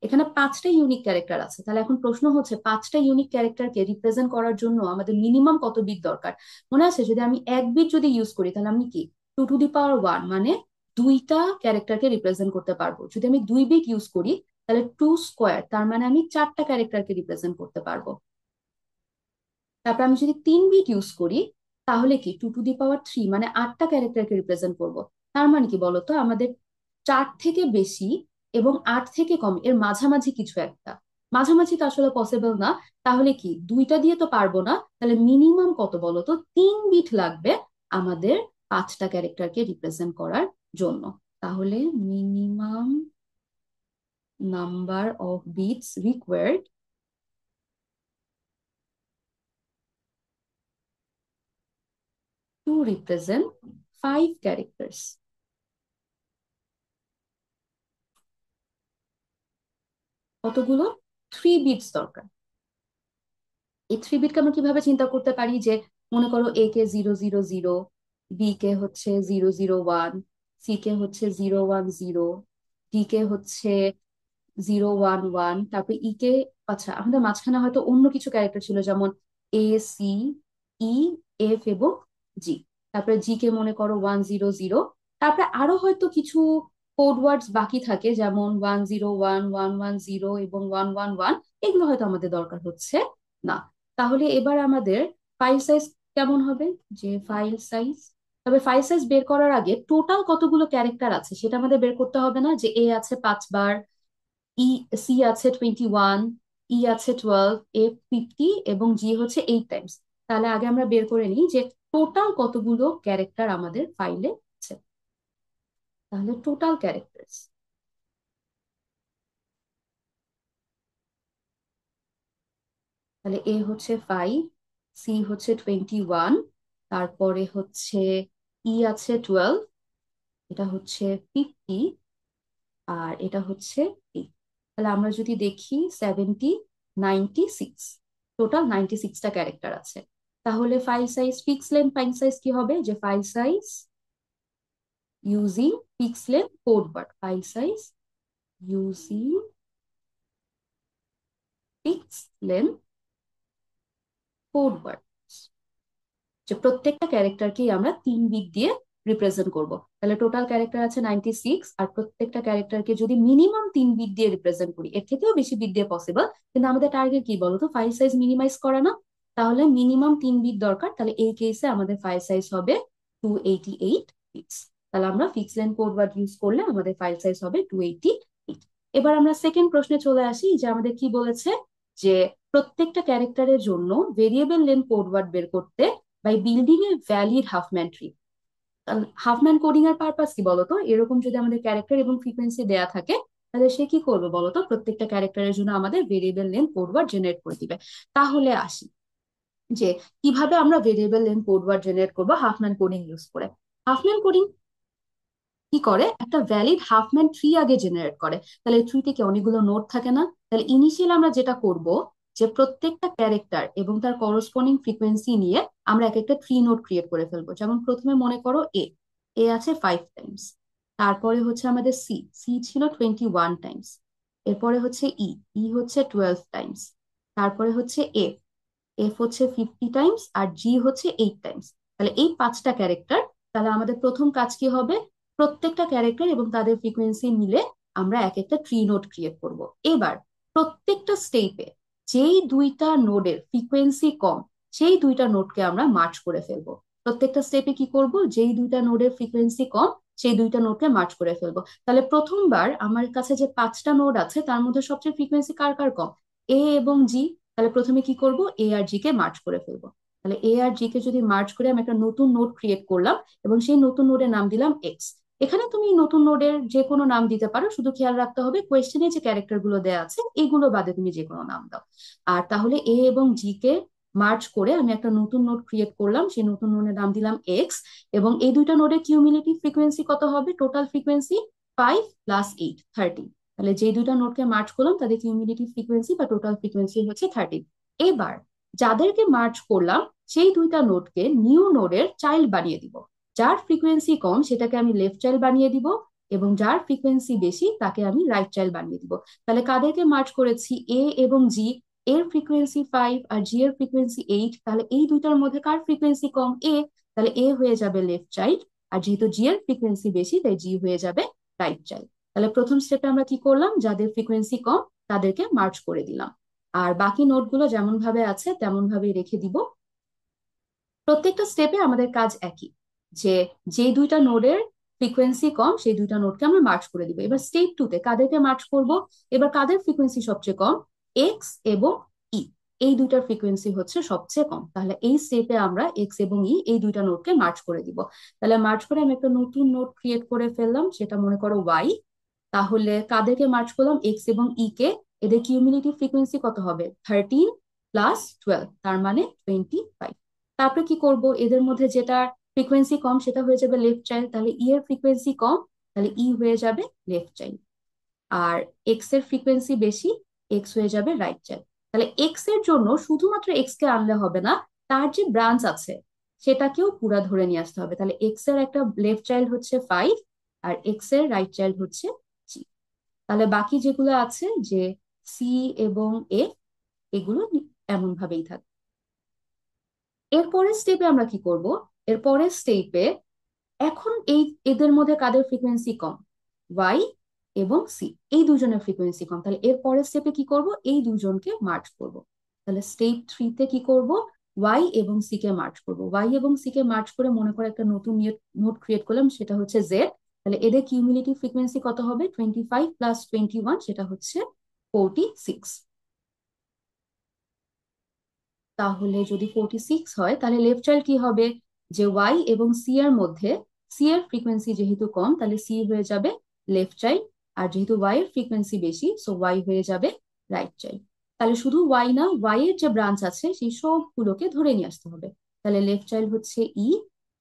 [SPEAKER 1] এখানে 5টা ইউনিক ক্যারেক্টার আছে। তাহলে এখন প্রশ্ন হচ্ছে 5টা ইউনিক ক্যারেক্টারকে রিপ্রেজেন্ট করার জন্য আমাদের মিনিমাম কত বিট দরকার। মনে আছে, যদি আমি 1 বিট যদি ইউজ করি, তাহলে আমি কি 2 টু দি পাওয়ার 1 মানে 2টা ক্যারেক্টারকে রিপ্রেজেন্ট করতে পারবো। যদি আমি 2 বিট ইউজ করি, তাহলে টু স্কোয়ার, তার মানে আমি চারটা ক্যারেক্টারকে রিপ্রেজেন্ট করতে পারবো। তারপর আমি যদি 3 বিট ইউজ করি, তাহলে কি 2 টু দি পাওয়ার 3 মানে আটটা ক্যারেক্টারকে রিপ্রেজেন্ট করব। তার মানে কি বলতো, আমাদের 4 থেকে বেশি এবং 8 থেকে কম এর মাঝামাঝি কিছু একটা। মাঝামাঝি তো আসলে পসিবল না। তাহলে কি দুইটা দিয়ে তো পারবো না, তাহলে মিনিমাম কত বলতো, 3 বিট লাগবে আমাদের পাঁচটা ক্যারেক্টারকে রিপ্রেজেন্ট করার জন্য। তাহলে minimum number of bits required to represent 5 characters. কতগুলো? 3 বিটস দরকার। এই 3 বিটকে আমরা কিভাবে চিন্তা করতে পারি, যে মনে করো এ কে 000, বি কে হচ্ছে 001, সি কে হচ্ছে 010, ডি কে হচ্ছে 011, তারপর ই কে, আচ্ছা আমাদের মাঝখানে হয়তো অন্য কিছু ক্যারেক্টার ছিল, যেমন এ, সি, ই, এফ এবং জি। তারপরে জি কে মনে করো 100। তারপরে আরো হয়তো কিছু কোড ওয়ার্ডস বাকি থাকে, যেমন 101, 110 এবং 111। এগুলো হয়তো আমাদের দরকার হচ্ছে না। তাহলে এবার আমাদের ফাইল সাইজ কেমন হবে, যে ফাইল সাইজ, তবে ফাইল সাইজ বের করার আগে টোটাল কতগুলো ক্যারেক্টার আছে সেটা আমাদের বের করতে হবে না, যে এ আছে 5 বার, ই, সি আছে 21, ই আছে 12, এফ 50 এবং জি হচ্ছে 8 টাইমস। তাহলে আগে আমরা বের করে নিই যে টোটাল কতগুলো ক্যারেক্টার আমাদের ফাইলে আছে। তাহলে টোটাল ক্যারেক্টার, তাহলে এ হচ্ছে 5, সি হচ্ছে 21, তারপরে হচ্ছে ই আছে 12, এটা হচ্ছে 50, আর এটা হচ্ছে 8। তাহলে আমরা যদি দেখি 70, 96, টোটাল 96টা ক্যারেক্টার আছে। তাহলে file size, fix length file size কি হবে, যে file size using fix length code word, file size using fix length code word, যে প্রত্যেকটা ক্যারেক্টারকেই আমরা 3 বিট দিয়ে রিপ্রেজেন্ট করব। তাহলে টোটাল ক্যারেক্টার আছে 96, আর প্রত্যেকটা ক্যারেক্টারকে যদি মিনিমাম 3 বিট দিয়ে রিপ্রেজেন্ট করি, এর থেকেও বেশি বিট দিয়ে পসিবল, কিন্তু আমাদের টার্গেট কি বলতো, ফাইল সাইজ মিনিমাইজ করা না। তাহলে মিনিমাম 3 বিট দরকার, তাহলে এই কেসে আমাদের ফাইল সাইজ হবে 288 বিটস। তাহলে আমরা fix length code word use করলে আমাদের ফাইল সাইজ হবে 288। এবার আমরা সেকেন্ড প্রশ্নে চলে আসি, যে আমাদের কি বলেছে, যে প্রত্যেকটা ক্যারেক্টারের জন্য ভেরিয়েবল লেন কোড ওয়ার্ড বের করতে by building a valid Huffman tree. Huffman coding এর পারপাস কি বলতো, এরকম যদি আমাদের ক্যারেক্টার এবং ফ্রিকোয়েন্সি দেয়া থাকে, তাহলে সে কি করবে বলতো, প্রত্যেকটা ক্যারেক্টারের জন্য আমাদের variable length code word generate করে দিবে। তাহলে আসি, যে কিভাবে আমরা variable length code word generate করবো হাফম্যান কোডিং ইউজ করে। হাফম্যান কোডিং কি করে, একটা ভ্যালিড হাফম্যান ট্রি আগে জেনারেট করে। তাহলে ট্রিতে কি অনেকগুলো নোড থাকে না? তাহলে ইনিশিয়াল আমরা যেটা করব, যে প্রত্যেকটা ক্যারেক্টার এবং তার করসপন্ডিং ফ্রিকোয়েন্সি নিয়ে আমরা এক একটা ট্রি নোড ক্রিয়েট করে ফেলবো। যেমন প্রথমে মনে করো এ, এ আছে 5 টাইমস। তারপরে হচ্ছে আমাদের সি, সি ছিল 21 টাইমস। এরপরে হচ্ছে ই, ই হচ্ছে 12 টাইমস। তারপরে হচ্ছে এফ, এফ হচ্ছে 50 টাইমস, আর জি হচ্ছে 8 টাইমস। তাহলে এই পাঁচটা ক্যারেক্টার। তাহলে আমাদের প্রথম কাজ কি হবে, প্রত্যেকটা ক্যারেক্টার এবং তাদের ফ্রিকোয়েন্সি মিলে আমরা এক একটা ট্রি নোড ক্রিয়েট করব। এবার প্রত্যেকটা স্টেপে যেই দুইটা নোডের ফ্রিকোয়েন্সি কম, সেই দুইটা নোডকে আমরা মার্চ করে ফেলবো। প্রত্যেকটা স্টেপে কি করব, যেই দুইটা নোডের ফ্রিকোয়েন্সি কম, সেই দুইটা নোডকে মার্চ করে ফেলবো। তাহলে প্রথমবার আমার কাছে যে 5টা নোড আছে, তার মধ্যে সবচেয়ে ফ্রিকোয়েন্সি কার কার কম, এ এবং জি। তাহলে প্রথমে কি করব, এ আর জি কে মার্চ করে ফেলবো। তাহলে এ আর জি কে যদি মার্চ করে আমি একটা নতুন নোড ক্রিয়েট করলাম, এবং সেই নতুন নোডের নাম দিলাম এক্স। এখানে তুমি নতুন নোডের যে কোনো নাম দিতে পারো, শুধু খেয়াল রাখতে হবে কোয়েশ্চেনে যে ক্যারেক্টার গুলো দেওয়া আছে এগুলো বাদে তুমি যে কোনো নাম দাও। আর তাহলে এ এবং জি কে মার্চ করে আমি একটা নতুন নোড ক্রিয়েট করলাম, সেই নতুন নোডের নাম দিলাম এক্স। এবং এই দুইটা নোডের কিউমুলেটিভ ফ্রিকোয়েন্সি কত হবে, টোটাল ফ্রিকোয়েন্সি 5 + 8, 13। তাহলে যে দুইটা নোডকে মার্চ করলাম তাদের কিউমুলেটিভ ফ্রিকোয়েন্সি বা টোটাল ফ্রিকোয়েন্সি হচ্ছে 13। এবার যাদেরকে মার্চ করলাম, সেই দুইটা নোডকে নিউ নোডের চাইল্ড বানিয়ে দিব। যার ফ্রিকোয়েন্সি কম সেটাকে আমি লেফট চাইল্ড বানিয়ে দিব, এবং যার ফ্রিকোয়েন্সি বেশি তাকে আমি রাইট চাইল্ড বানিয়ে দিব। তাহলে কাদেরকে মার্চ করেছি, এ এবং জি, এর ফ্রিকোয়েন্সি 5 আর জি এর ফ্রিকোয়েন্সি 8। তাহলে এই দুইটার মধ্যে কার ফ্রিকোয়েন্সি কম, এ। তাহলে এ হয়ে যাবে লেফট চাইল্ড, আর যেহেতু জি এর ফ্রিকোয়েন্সি বেশি তাই জি হয়ে যাবে রাইট চাইল্ড। তাহলে প্রথম স্টেপে আমরা কি করলাম, যাদের ফ্রিকোয়েন্সি কম তাদেরকে মার্চ করে দিলাম, আর বাকি নোটগুলো যেমন ভাবে আছে তেমন ভাবে রেখে দিব। প্রত্যেকটা স্টেপে আমাদের কাজ একই, যে যে দুইটা নোডের ফ্রিকোয়েন্সি কম সেই দুইটা নোডকে আমরা মার্চ করে দিব। এবার স্টেপ টুতে কাদেরকে মার্চ করব, এবার কাদের ফ্রিকোয়েন্সি সবচেয়ে কম, এক্স এবং ই, এই দুইটার ফ্রিকোয়েন্সি হচ্ছে সবচেয়ে কম। তাহলে এই স্টেপে আমরা এক্স এবং ই এই দুইটা নোডকে মার্চ করে দিব। তাহলে মার্চ করে আমি একটা নতুন নোড ক্রিয়েট করে ফেললাম, সেটা মনে করো ওয়াই। তাহলে কাদেরকে মার্চ করলাম, এক্স এবং ই কে। এদের কিউমুলেটিভ ফ্রিকোয়েন্সি কত হবে, 13 + 12, তার মানে 25। তারপরে কি করব, এদের মধ্যে যেটা ফ্রিকোয়েন্সি কম সেটা হয়ে যাবে লেফট চাইল্ড, তাহলে ই এর ফ্রিকোয়েন্সি কম, তাহলে ই হয়ে যাবে লেফট চাইল্ড। আর এক্স এর ফ্রিকোয়েন্সি বেশি, এক্স হয়ে যাবে রাইট চাইল্ড। তাহলে এক্স এর জন্য শুধুমাত্র এক্স কে আনলে হবে না, তার যে ব্রাঞ্চ আছে সেটাকেও পুরা ধরে নিয়ে আসতে হবে। তাহলে এক্স এর একটা লেফট চাইল্ড হচ্ছে 5, আর এক্স এর রাইট চাইল্ড হচ্ছে জি। তাহলে বাকি যেগুলো আছে, যে সি এবং এ, এগুলো এমন ভাবেই থাকবে। এরপরের স্টেপে আমরা কি করব, এরপরের স্টেপে এখন এদের মধ্যে কাদের ফ্রিকোয়েন্সি কম, ওয়াই এবং সি, এই দুজনের ফ্রিকোয়েন্সি কম। তাহলে এর পরের স্টেপে কি করব, এই দুজনকে মার্চ করব। তাহলে স্টেপ থ্রিতে কি করব, ওয়াই এবং সি কে মার্চ করব। ওয়াই এবং সি কে মার্চ করে মনে করে একটা নতুন নোড ক্রিয়েট করলাম, সেটা হচ্ছে জেড। তাহলে এদের কিউমুলেটিভ ফ্রিকোয়েন্সি কত হবে, 25 + 21, সেটা হচ্ছে 46। তাহলে যদি 46 হয় তাহলে লেফট চাইল্ড কি হবে, যে ওয়াই এবং সি এর মধ্যে, সি এর ফ্রিকোয়েন্সি যেহেতু কম তাহলে সি হয়ে যাবে লেফট চাইল্ড, আর যেহেতু ওয়াই এর ফ্রিকোয়েন্সি বেশি সো ওয়াই হয়ে যাবে রাইট চাইল্ড। তাহলে শুধু ওয়াই না, ওয়াই এর যে ব্রাঞ্চ আছে সেই সবগুলোকে ধরে নিয়ে আসতে হবে। তাহলে লেফট চাইল্ড হচ্ছে ই,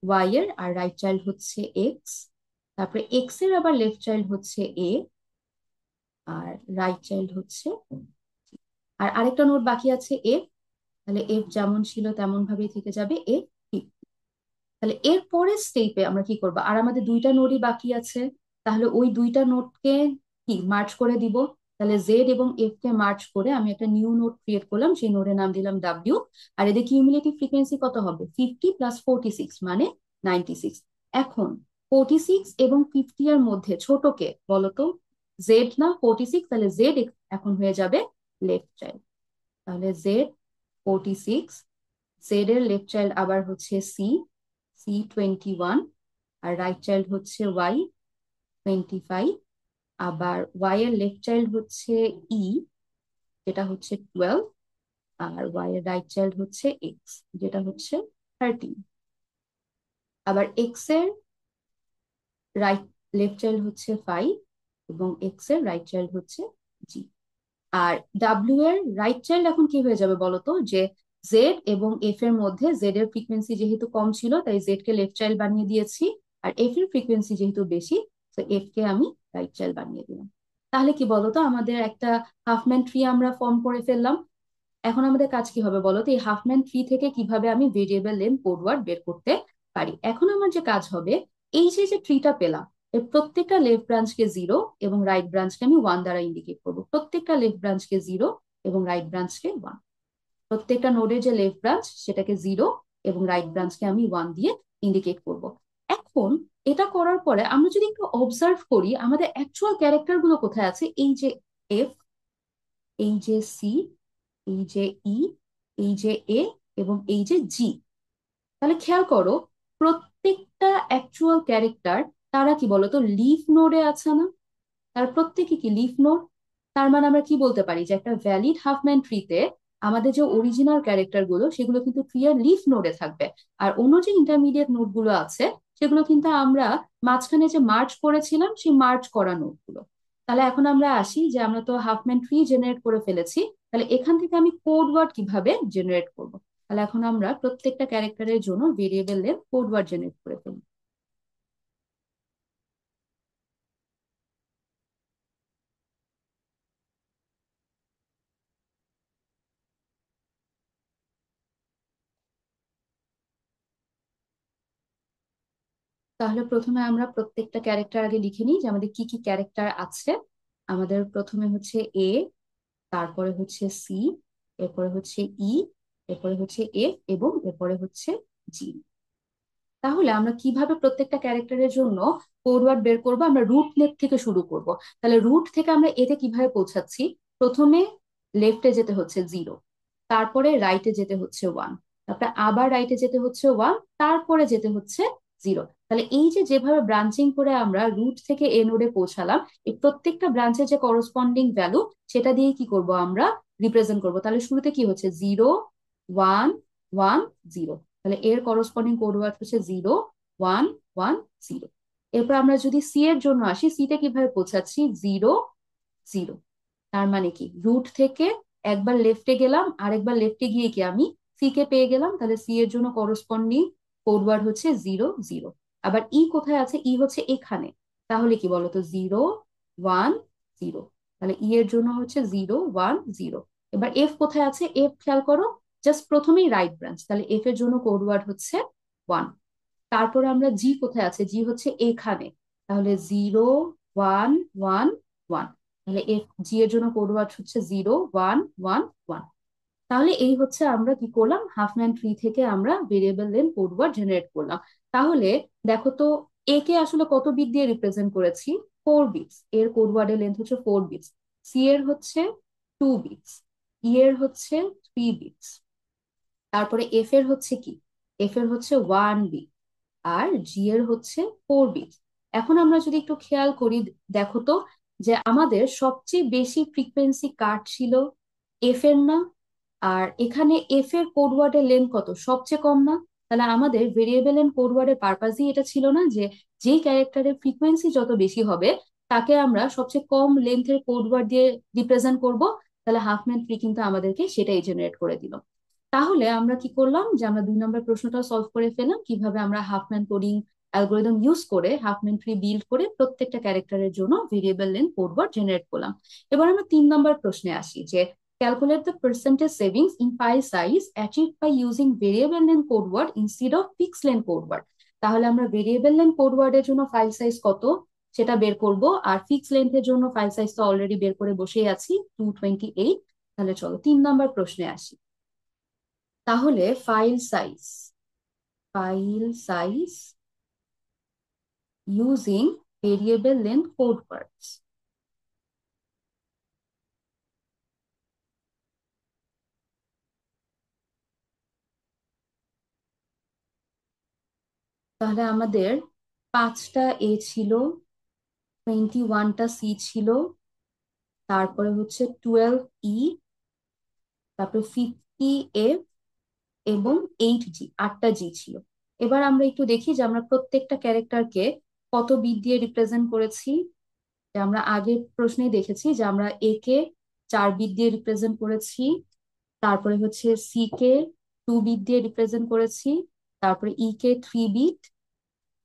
[SPEAKER 1] ওয়াই এর, আর রাইট চাইল্ড হচ্ছে এক্স। তারপরে এক্স এর আবার লেফট চাইল্ড হচ্ছে এ, আর রাইট চাইল্ড হচ্ছে, আর আরেকটা নোট বাকি আছে এফ। তাহলে এফ যেমন ছিল তেমন ভাবেই থেকে যাবে এ। তাহলে এর পরের স্টেপে আমরা কি করব, আর আমাদের দুইটা নোডই বাকি আছে, তাহলে ওই দুইটা নোডকে কি মার্চ করে দিব। তাহলে জেড এবং এফ কে মার্চ করে আমি একটা নিউ নোড ক্রিয়েট করলাম, সেই নোডের নাম দিলাম ডাব্লিউ। আর এদের কিউমুলেটিভ ফ্রিকোয়েন্সি কত হবে, 50 + 46 মানে 96। এখন 46 এবং 50 এর মধ্যে ছোট কে বলতো, জেড না 46, তাহলে জেড এখন হয়ে যাবে লেফট চাইল্ড। তাহলে জেড 46, জেড এর লেফট চাইল্ড আবার হচ্ছে সি, সি 21, আর রাইট চাইল্ড হচ্ছে ওয়াই 25। আবার ওয়াই এর লেফট চাইল্ড হচ্ছে ই, যেটা হচ্ছে 12, আর ওয়াই এর রাইট চাইল্ড হচ্ছে এক্স, যেটা হচ্ছে 13। আবার এক্স এর রাইট লেফট চাইল্ড হচ্ছে 5, এবং এক্স এর রাইট চাইল্ড হচ্ছে জি। আর ডাব্লিউ এর রাইট চাইল্ড এখন কি হয়ে যাবে বলতো, যে জেড এবং এফ এর মধ্যে জেড এর ফ্রিকোয়েন্সি যেহেতু কম ছিল তাই জেড কে লেফট চাইল্ড বানিয়ে দিয়েছি, আর এফ এর ফ্রিকোয়েন্সি যেহেতু বেশি তো এফ কে আমি রাইট চাইল্ড বানিয়ে দিলাম। তাহলে কি বলতো, আমাদের একটা হাফম্যান ট্রি আমরা ফর্ম করে ফেললাম। এখন আমাদের কাজ কি হবে বলতো, এই হাফম্যান ট্রি থেকে কিভাবে আমি ভেরিয়েবল লেন্থ কোডওয়ার্ড বের করতে পারি। এখন আমার যে কাজ হবে, এই যে যে ট্রিটা পেলাম এর প্রত্যেকটা লেফট ব্রাঞ্চকে 0 এবং রাইট ব্রাঞ্চকে আমি 1 দ্বারা ইন্ডিকেট করবো। প্রত্যেকটা লেফট ব্রাঞ্চকে 0 এবং রাইট ব্রাঞ্চকে 1। প্রত্যেকটা নোডের যে লেফট ব্রাঞ্চ সেটাকে 0 এবং রাইট ব্রাঞ্চকে আমি 1 দিয়ে ইন্ডিকেট করব। এখন এটা করার পরে আমরা যদি একটু অবজার্ভ করি আমাদের অ্যাকচুয়াল ক্যারেক্টার গুলো কোথায় আছে, এই যে এফ, এই যে সি, এই যে ই, এই যে এ, এবং এই যে জি। তাহলে খেয়াল করো, প্রত্যেকটা অ্যাকচুয়াল ক্যারেক্টার তারা কি বলতো লিফ নোডে আছে না, তার প্রত্যেকে কি লিফ নোড। তার মানে আমরা কি বলতে পারি, যে একটা ভ্যালিড হাফম্যান ট্রিতে আমাদের যে অরিজিনাল ক্যারেক্টার গুলো সেগুলো কিন্তু ট্রি এর লিফ নোডে থাকবে, আর অন্য যে ইন্টারমিডিয়েট নোড গুলো আছে সেগুলো কিন্তু আমরা মাঝখানে যে মার্জ করেছিলাম সেই মার্জ করা নোড গুলো। তাহলে এখন আমরা আসি, যে আমরা তো হাফম্যান ট্রি জেনারেট করে ফেলেছি, তাহলে এখান থেকে আমি কোড ওয়ার্ড কিভাবে জেনারেট করব। তাহলে এখন আমরা প্রত্যেকটা ক্যারেক্টারের জন্য variable length code word generate করে ফেলবো। তাহলে প্রথমে আমরা প্রত্যেকটা ক্যারেক্টার আগে লিখে নিই, যে আমাদের কি কি ক্যারেক্টার আছে। আমাদের প্রথমে হচ্ছে এ, তারপরে হচ্ছে সি, এরপরে হচ্ছে ই, এরপরে হচ্ছে এফ, এবং এরপরে হচ্ছে জি। তাহলে আমরা কিভাবে প্রত্যেকটা ক্যারেক্টারের জন্য কোডওয়ার্ড বের করব? আমরা রুট নেম থেকে শুরু করব। তাহলে রুট থেকে আমরা এতে কিভাবে পৌঁছাচ্ছি? প্রথমে লেফটে যেতে হচ্ছে 0, তারপরে রাইটে যেতে হচ্ছে 1, তারপরে আবার রাইটে যেতে হচ্ছে 1, তারপরে যেতে হচ্ছে 0। তাহলে এই যে যেভাবে ব্রাঞ্চিং করে আমরা রুট থেকে এ নোডে পৌঁছালাম, এই প্রত্যেকটা ব্রাঞ্চের যে করসপন্ডিং ভ্যালু সেটা দিয়ে কি করব আমরা রিপ্রেজেন্ট করব। তাহলে শুরুতে কি হচ্ছে? 0 1 1 0। তাহলে এর করসপন্ডিং কোড ওয়ার্ড হচ্ছে 0 1 1 0। এরপর আমরা যদি সি এর জন্য আসি, সি তে কিভাবে পৌঁছাচ্ছি? 0 0। তার মানে কি, রুট থেকে একবার লেফটে গেলাম, আরেকবার লেফটে গিয়ে কি আমি সি কে পেয়ে গেলাম। তাহলে সি এর জন্য করসপন্ডিং কোড ওয়ার্ড হচ্ছে 0 0। আবার ই কোথায় আছে? ই হচ্ছে এখানে। তাহলে কি বলতো? 0 1 0। তাহলে ই এর জন্য হচ্ছে 0 1 0। এবার এফ কোথায় আছে? এফ খেয়াল করো, জাস্ট প্রথমেই রাইট ব্রাঞ্চ, তাহলে এফ এর জন্য কোড ওয়ার্ড হচ্ছে 1। তারপরে আমরা জি কোথায় আছে? জি হচ্ছে এখানে, তাহলে 0 1 1 1। তাহলে এফ জি এর জন্য কোড ওয়ার্ড হচ্ছে 0 1 1 1। তাহলে এই হচ্ছে আমরা কি করলাম, হাফম্যান ট্রি থেকে আমরা variable length code word generate করলাম। তাহলে দেখো তো, এ কে আসলে কত বিট দিয়ে রিপ্রেজেন্ট করেছি? 4 বিটস। এর কোড ওয়ার্ডের লেন্থ হচ্ছে 4 বিটস। সি এর হচ্ছে 2 বিটস। ই এর হচ্ছে 3 বিটস। তারপরে এফ এর হচ্ছে কি? এফ এর হচ্ছে 1 বিট। আর জি এর হচ্ছে 4 বিট। এখন আমরা যদি একটু খেয়াল করি, দেখো তো, যে আমাদের সবচেয়ে বেশি ফ্রিকোয়েন্সি কাট ছিল এফ এর না? আর এখানে এফ এর কোড ওয়ার্ডের লেন্থ কত? সবচেয়ে কম না? তাহলে আমাদের ভেরিয়েবল এন্ড কোড ওয়ার্ডের পারপাসই এটা ছিল না, যে যেই ক্যারেক্টারের ফ্রিকোয়েন্সি যত বেশি হবে তাকে আমরা সবচেয়ে কম লেন্থের কোড ওয়ার্ড দিয়ে রিপ্রেজেন্ট করব। তাহলে হাফম্যান ট্রি কিন্তু আমাদেরকে সেটাই জেনারেট করে দিল। তাহলে আমরা কি করলাম, যে আমরা 2 নম্বর প্রশ্নটা সলভ করে ফেললাম, কিভাবে আমরা হাফম্যান কোডিং অ্যালগোরিদম ইউজ করে হাফম্যান ট্রি বিল্ড করে প্রত্যেকটা ক্যারেক্টারের জন্য variable length code word generate করলাম। এবার আমরা 3 নম্বর প্রশ্নে আসি, যে calculate the percentage savings in file size achieve by using variable length code word instead of fix length code word. তাহলে আমরা ভেরিয়েবল লেন্থ কোড ওয়ার্ডের জন্য ফাইল সাইজ কত সেটা বের করব, আর ফিক্স লেন্থের জন্য ফাইল সাইজ তো অলরেডি বের করে বসেই আছি, 228। তাহলে চলো 3 নম্বর প্রশ্নে আসি। তাহলে file size using variable length code words. তাহলে আমাদের 5টা এ ছিল, 21টা সি ছিল, তারপরে হচ্ছে 12 ই, তারপরে 50 এফ, এবং 8 জি, 8টা জি ছিল। এবার আমরা একটু দেখি যে আমরা প্রত্যেকটা ক্যারেক্টারকে কত বিট দিয়ে রিপ্রেজেন্ট করেছি। যে আমরা আগের প্রশ্নেই দেখেছি যে আমরা এ কে 4 বিট দিয়ে রিপ্রেজেন্ট করেছি, তারপরে হচ্ছে সি কে 2 বিট দিয়ে রিপ্রেজেন্ট করেছি, তারপরে ই কে 3 বিট,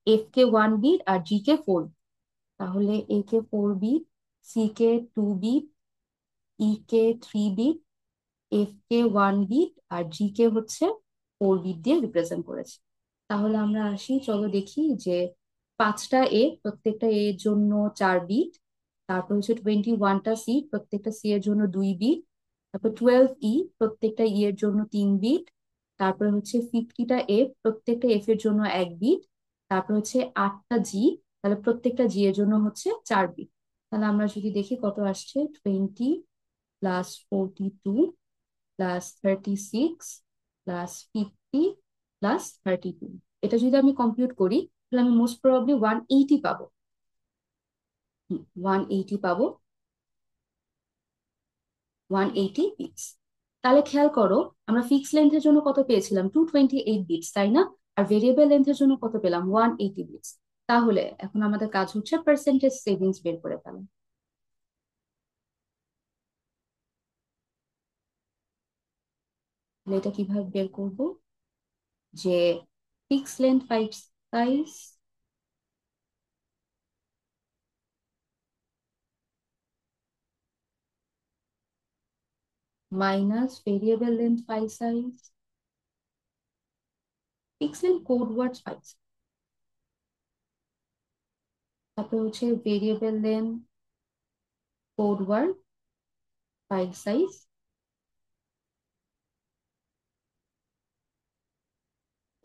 [SPEAKER 1] এফ কে 1 বিট, আর জি কে 4। তাহলে এ কে 4 বিট, সি কে 2 বিট, ই কে 3 বিট, এফ কে 1 বিট, আর জি কে হচ্ছে 4 বিট দিয়ে রিপ্রেজেন্ট করেছি। তাহলে আমরা আসি, চলো দেখি যে 5টা এ, প্রত্যেকটা এর জন্য 4 বিট, তারপর হচ্ছে 21টা সি, প্রত্যেকটা সি এর জন্য 2 বিট, তারপর 12 ই, প্রত্যেকটা ই এর জন্য 3 বিট, তারপরে হচ্ছে 50টা এফ, প্রত্যেকটা এফ এর জন্য 1 বিট, তারপর হচ্ছে 8টা জি, তাহলে প্রত্যেকটা জি এর জন্য হচ্ছে 4 বিট। তাহলে আমরা যদি দেখি কত আসছে, 20 + 42 +36 +50 +32। এটা যদি আমি কম্পিউট করি, তাহলে আমি মোস্ট প্রবাবলি 180 পাবো। 180 পাবো, 180 বিটস। তাহলে খেয়াল করো, আমরা ফিক্স লেন্থের জন্য কত পেয়েছিলাম? 228 বিটস, তাই না? আর ভেরিয়েবল লেন্থের জন্য কত পেলাম? 180 বিটস। তাহলে এখন আমাদের কাজ হচ্ছে পার্সেন্টেজ সেভিংস বের করে ফেলা। তাহলে এটা কিভাবে বের করব? যে fix length five size minus variable length file size, fix length code word file, তারপরে হচ্ছে variable length code word file size.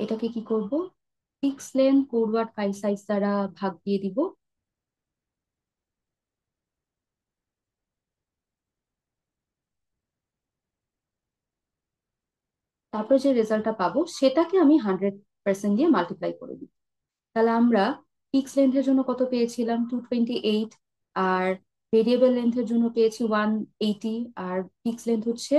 [SPEAKER 1] এটাকে কি করব? Fix length code word file size দ্বারা ভাগ দিয়ে দিব। তারপর যে রেজাল্টটা পাবো সেটাকে আমি 100% দিয়ে মাল্টিপ্লাই করে দিই। তাহলে আমরা পিক্স লেন্থের জন্য কত পেয়েছিলাম, 228। আর ভেরিয়েবল লেন্থের জন্য পেয়েছি 180। আর পিক্স লেন্থ হচ্ছে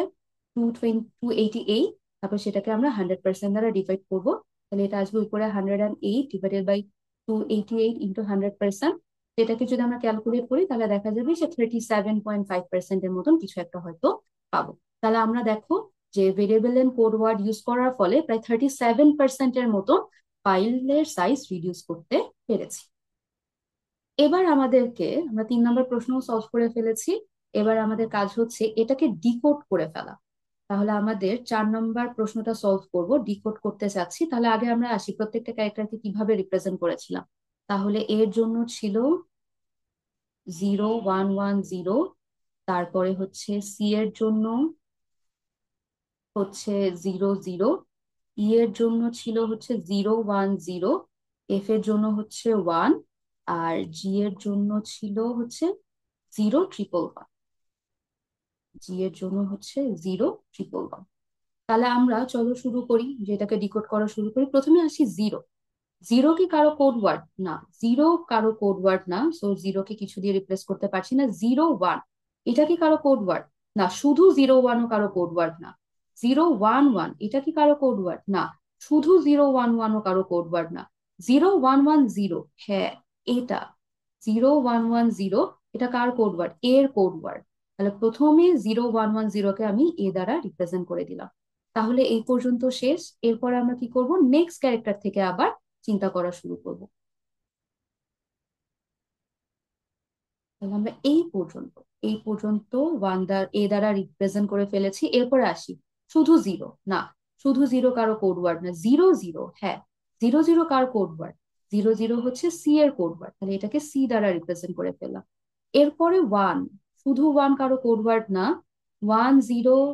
[SPEAKER 1] 288। তারপর সেটাকে আমরা 100% দ্বারা ডিভাইড করবো। তাহলে এটা আসবে উপরে 108 ডিভাইডেড বাই 288 ইন্টু 100%। এটাকে যদি আমরা ক্যালকুলেট করি তাহলে দেখা যাবে সে 37.5%-এর মতন কিছু একটা হয়তো পাবো। তাহলে আমরা দেখো যে variable length code word use করার ফলে প্রায় 37%-এর মতো ফাইলের সাইজ রিডিউস করতে পেরেছি। এবার আমরা 3 নম্বর প্রশ্ন সলভ করে ফেলেছি। এবার আমাদের কাজ হচ্ছে এটাকে ডিকোড করে ফেলা। তাহলে আমাদের 4 নম্বর প্রশ্নটা সলভ করব, ডিকোড করতে চাচ্ছি। তাহলে আগে আমরা আসি প্রত্যেকটা ক্যারেক্টারকে কিভাবে রিপ্রেজেন্ট করেছিলাম। তাহলে এর জন্য ছিল 0110। তারপরে হচ্ছে সি এর জন্য হচ্ছে 00। ই এর জন্য ছিল হচ্ছে 010। এফ এর জন্য হচ্ছে 1। আর জি এর জন্য ছিল হচ্ছে 011। জি এর জন্য হচ্ছে 011। তাহলে আমরা চলো শুরু করি, যেটাকে ডিকোড করা শুরু করি। প্রথমে আসি জিরো। জিরো কি কারো কোড ওয়ার্ড? না, জিরো কারো কোড ওয়ার্ড না, সো জিরোকে কিছু দিয়ে রিপ্লেস করতে পারছি না। 01, এটা কি কারো কোড ওয়ার্ড? না, শুধু 01ও কারো কোড ওয়ার্ড না। 011, এটা কি কারো কোড ওয়ার্ড? না, শুধু 011ও কারো কোড ওয়ার্ড না। 0110, হ্যাঁ এটা 0110, এটা কার কোড ওয়ার্ড? এর কোড ওয়ার্ড। তাহলে প্রথমে 0110কে আমি এ দ্বারা রিপ্রেজেন্ট করে দিলাম। তাহলে এই পর্যন্ত শেষ। এরপরে আমরা কি করব, নেক্সট ক্যারেক্টার থেকে আবার চিন্তা করা শুরু করব। তাহলে আমরা এই পর্যন্ত এ দ্বারা রিপ্রেজেন্ট করে ফেলেছি। এরপরে আসি শুধু জিরো। না, শুধু জিরো কারো কোড ওয়ার্ড না। 00, হ্যাঁ 00 কার কোড ওয়ার্ড? 00 হচ্ছে সি এর কোড ওয়ার্ড। তাহলে এটাকে সি দ্বারা রিপ্রেজেন্ট করে ফেললাম। এরপরে ওয়ান, শুধু ওয়ান কারো কোড ওয়ার্ড না। 10,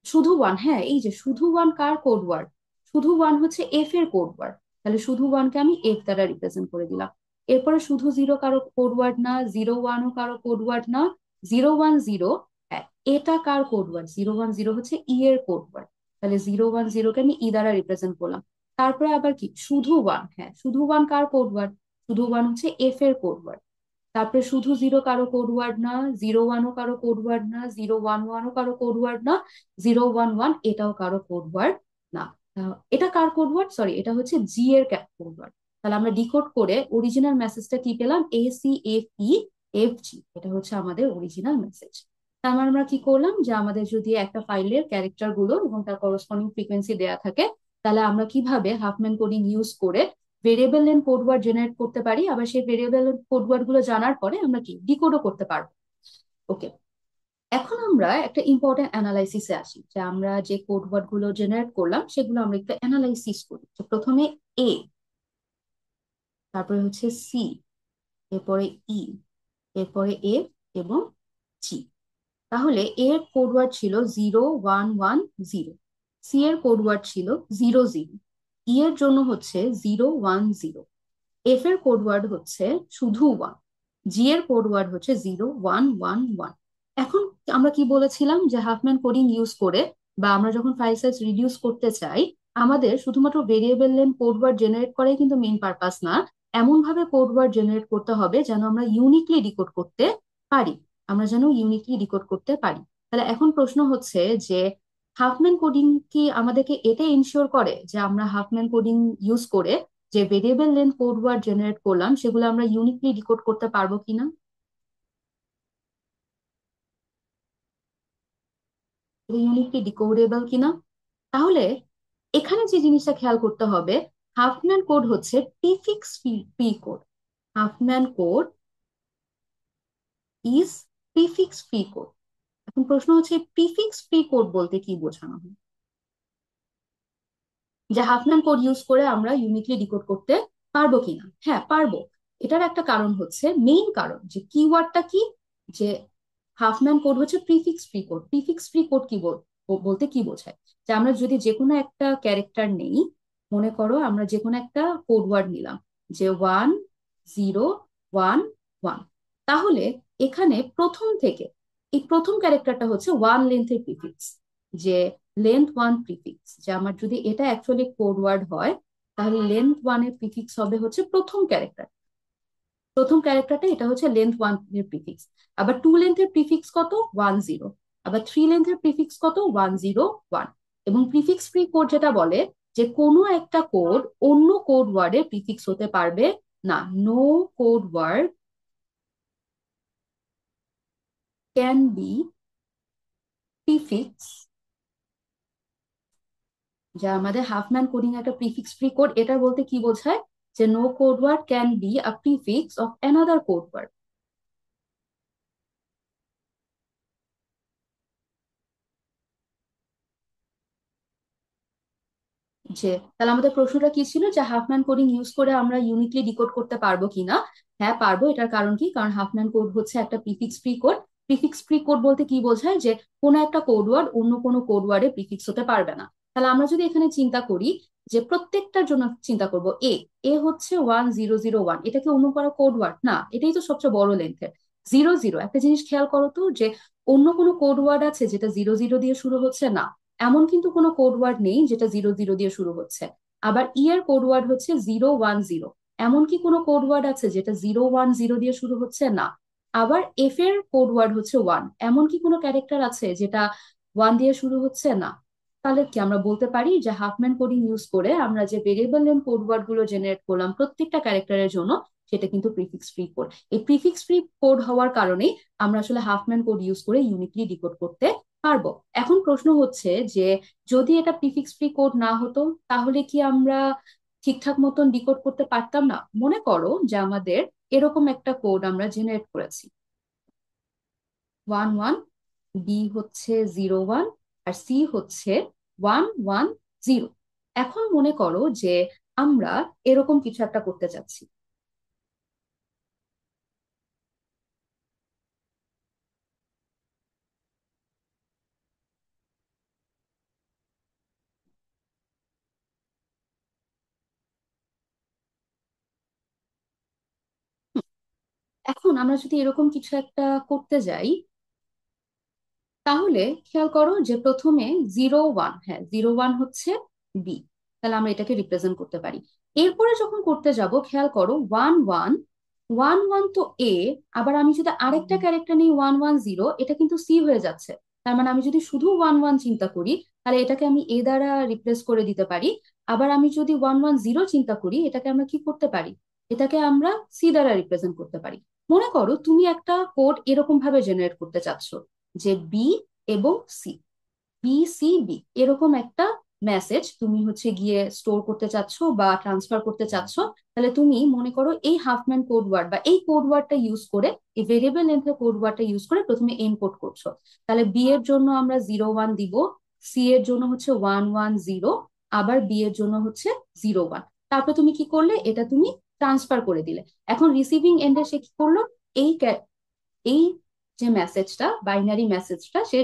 [SPEAKER 1] শুধু ওয়ান, হ্যাঁ এই যে শুধু ওয়ান কার কোড ওয়ার্ড? শুধু ওয়ান হচ্ছে এফ এর কোড ওয়ার্ড। তাহলে শুধু ওয়ানকে আমি এফ দ্বারা রিপ্রেজেন্ট করে দিলাম। এরপরে শুধু জিরো কারো কোড ওয়ার্ড না, 01ও কারো কোড ওয়ার্ড না। 010, হ্যাঁ এটা কার কোড ওয়ার্ড? 010 হচ্ছে ই এর কোড ওয়ার্ড। তাহলে 010কে আমি ই দ্বারা রিপ্রেজেন্ট করলাম। তারপরে আবার কি শুধু ওয়ান, হ্যাঁ শুধু ওয়ান কার কোড ওয়ার্ড? শুধু ওয়ান হচ্ছে এফ এর কোড ওয়ার্ড। তারপরে শুধু জিরো কারো কোড ওয়ার্ড না, 01ও কারো কোড ওয়ার্ড না, 011ও কারো কোড ওয়ার্ড না, 011 এটাও কারো কোড ওয়ার্ড না। এটা কার কোড ওয়ার্ড? সরি, এটা হচ্ছে জি এর কোড ওয়ার্ড। তাহলে আমরা ডিকোড করে অরিজিনাল মেসেজটা কি পেলাম? ACFEFG, এটা হচ্ছে আমাদের অরিজিনাল মেসেজ। তার মানে আমরা কি করলাম, যে আমাদের যদি একটা ফাইলের ক্যারেক্টার গুলো এবং তার করসপন্ডিং ফ্রিকোয়েন্সি দেয়া থাকে, তাহলে আমরা কিভাবে হাফম্যান কোডিং ইউজ করে variable length code word generate করতে পারি। আবার সেই ভেরিয়েবল কোড ওয়ার্ড গুলো জানার পরে আমরা কি ডিকোডও করতে পারবো। ওকে, এখন আমরা একটা ইম্পর্টেন্ট অ্যানালাইসিসে আসি, যে আমরা যে কোড ওয়ার্ড গুলো জেনারেট করলাম সেগুলো আমরা একটু অ্যানালাইসিস করি। তো প্রথমে এ, তারপরে হচ্ছে সি, এরপরে ই, এরপরে এফ এবং জি। তাহলে এর কোড ওয়ার্ড ছিল 0110। সি এর কোড ওয়ার্ড ছিল 00। ই এর জন্য হচ্ছে 010। এফ এর কোড ওয়ার্ড হচ্ছে শুধু ওয়ান। জি এর কোড ওয়ার্ড হচ্ছে 0111। এখন আমরা কি বলেছিলাম, যে হাফম্যান কোডিং ইউজ করে বা আমরা যখন ফাইল সাইজ রিডিউস করতে চাই, আমাদের শুধুমাত্র variable length code word generate করাই কিন্তু মেইন পারপাস না। এমন ভাবে কোড ওয়ার্ড জেনারেট করতে হবে যেন আমরা ইউনিকলি ডিকোড করতে পারি। তাহলে এখন প্রশ্ন হচ্ছে যে হাফম্যান কোডিং কি আমাদেরকে এটা ইনশিওর করে যে আমরা হাফম্যান কোডিং ইউজ করে যে variable length code word generate করলাম সেগুলো আমরা ইউনিকলি ডিকোড করতে পারবো কিনা? ইউনিকলি ডিকোডেবল কিনা? তাহলে এখানে যে জিনিসটা খেয়াল করতে হবে, হাফম্যান কোড হচ্ছে prefix free code. Huffman code is prefix free code. এখন প্রশ্ন হচ্ছে প্রিফিক্স ফ্রি কোড বলতে কি বোঝানো হয়? যে হাফম্যান কোড ইউজ করে আমরা ইউনিকলি ডিকোড করতে পারবো কিনা? হ্যাঁ পারবো। এটার একটা কারণ হচ্ছে, মেইন কারণ যে কিওয়ার্ডটা কি, যে হাফম্যান কোড হচ্ছে prefix free code. Prefix free code কি বলতে কি বোঝায়? যে আমরা যদি যে কোনো একটা ক্যারেক্টার নেই, মনে করো আমরা যে কোনো একটা কোড ওয়ার্ড নিলাম, যে 1 0 1 1, তাহলে এখানে প্রথম থেকে এই প্রথম ক্যারেক্টারটা হচ্ছে ওয়ান লেন্থের প্রিফিক্স, যে লেন্থ ওয়ান প্রিফিক্স, যে আমার যদি এটা অ্যাকচুয়ালি কোড ওয়ার্ড হয়, তাহলে লেন্থ ওয়ানের প্রিফিক্স হবে হচ্ছে প্রথম ক্যারেক্টার। প্রথম ক্যারেক্টারটা এটা হচ্ছে লেন্থ ওয়ান এর প্রিফিক্স। আবার টু লেন্থের প্রিফিক্স কত? 1 0। আবার থ্রি লেন্থের প্রিফিক্স কত? 1 0 1। এবং প্রিফিক্স ফ্রি কোড যেটা বলে যে কোনো একটা কোড অন্য কোড ওয়ার্ডের প্রিফিক্স হতে পারবে না। No code word can be prefix, যা আমাদের হাফম্যান কোডিং একটা প্রিফিক্স ফ্রি কোড, এটা বলতে কি বোঝায়? যে no code word can be a prefix of another code word. যে তাহলে আমাদের প্রশ্নটা কি ছিল, যে হাফম্যান কোডিং ইউজ করে আমরা ইউনিকলি ডিকোড করতে পারবো কিনা? হ্যাঁ পারবো। এটার কারণ কি? কারণ হাফম্যান কোড হচ্ছে একটা prefix free code. Prefix free code বলতে কি বোঝায়? যে কোনো একটা কোড ওয়ার্ড অন্য কোনো কোড ওয়ার্ডে প্রিফিক্স হতে পারবে না। তাহলে আমরা যদি এখানে চিন্তা করি, যে প্রত্যেকটার জন্য চিন্তা করব, এ এ হচ্ছে 1 0 0 1, এটা কি অন্য কোনো কোড ওয়ার্ড? না, এটাই তো সবচেয়ে বড় লেন্থের। 0 0, একটা জিনিস খেয়াল করো তো, যে অন্য কোনো কোড ওয়ার্ড আছে যেটা 0 0 দিয়ে শুরু হচ্ছে? না, এমন কিন্তু কোনো কোড ওয়ার্ড নেই যেটা 0 0 দিয়ে শুরু হচ্ছে। আবার ই এর কোড ওয়ার্ড হচ্ছে 0 1 0, এমন কি কোনো কোড ওয়ার্ড আছে যেটা 0 1 0 দিয়ে শুরু হচ্ছে? না। আবার এফ এর কোড ওয়ার্ড হচ্ছে 1, এমন কি কোনো ক্যারেক্টার আছে যেটা 1 দিয়ে শুরু হচ্ছে? না। তাহলে কি আমরা বলতে পারি যে হাফম্যান কোডিং ইউজ করে আমরা যে ভেরিয়েবল নেম কোড ওয়ার্ড গুলো জেনারেট করলাম প্রত্যেকটা ক্যারেক্টারের জন্য, সেটা কিন্তু প্রিফিক্স ফ্রি কোড। এই প্রিফিক্স ফ্রি কোড হওয়ার কারণেই আমরা আসলে হাফম্যান কোড ইউজ করে ইউনিকলি ডিকোড করতে পারবো। এখন প্রশ্ন হচ্ছে যে যদি এটা প্রিফিক্স ফ্রি কোড না হতো, তাহলে কি আমরা ঠিকঠাক মতন ডিকোড করতে পারতাম না? মনে করো যে আমাদের এরকম একটা কোড আমরা জেনারেট করেছি, 1 1, বি হচ্ছে 0 1, আর সি হচ্ছে 1 1 0। এখন মনে করো যে আমরা এরকম কিছু একটা করতে চাচ্ছি। এখন আমরা যদি এরকম কিছু একটা করতে যাই, তাহলে খেয়াল করো যে প্রথমে 0 1, হ্যাঁ 0 1 হচ্ছে বি, তাহলে আমরা এটাকে রিপ্রেজেন্ট করতে পারি। এরপরে যখন করতে যাব, খেয়াল করো 1 1 1 1 তো এ, আবার আমি যদি আরেকটা ক্যারেক্টার নিই 1 1 0, এটা কিন্তু সি হয়ে যাচ্ছে। তার মানে আমি যদি শুধু 1 1 চিন্তা করি, তাহলে এটাকে আমি এ দ্বারা রিপ্লেস করে দিতে পারি। আবার আমি যদি 1 1 0 চিন্তা করি, এটাকে আমরা কি করতে পারি? এটাকে আমরা সি দ্বারা রিপ্রেজেন্ট করতে পারি। মনে করো তুমি একটা কোড এরকম ভাবে জেনারেট করতে চাচ্ছ, যে বি এবং সি, বি সি বি, এরকম একটা মেসেজ তুমি হচ্ছে গিয়ে স্টোর করতে চাচ্ছ বা ট্রান্সফার করতে চাচ্ছ। তাহলে তুমি মনে করো এই হাফম্যান কোড ওয়ার্ড বা এই কোড ওয়ার্ডটা ইউজ করে, এই ভেরিয়েবল লেন্থের কোড ওয়ার্ডটা ইউজ করে প্রথমে এনকোড করছো। তাহলে বি এর জন্য আমরা 0 1 দিব, সি এর জন্য হচ্ছে 1 1 0, আবার বি এর জন্য হচ্ছে 0 1। তারপর তুমি কি করলে? এটা তুমি ট্রান্সফার করে দিলে। এখন রিসিভিং এন্ডে সে কি করলো? এই এই যে মেসেজটা, বাইনারি মেসেজটা সে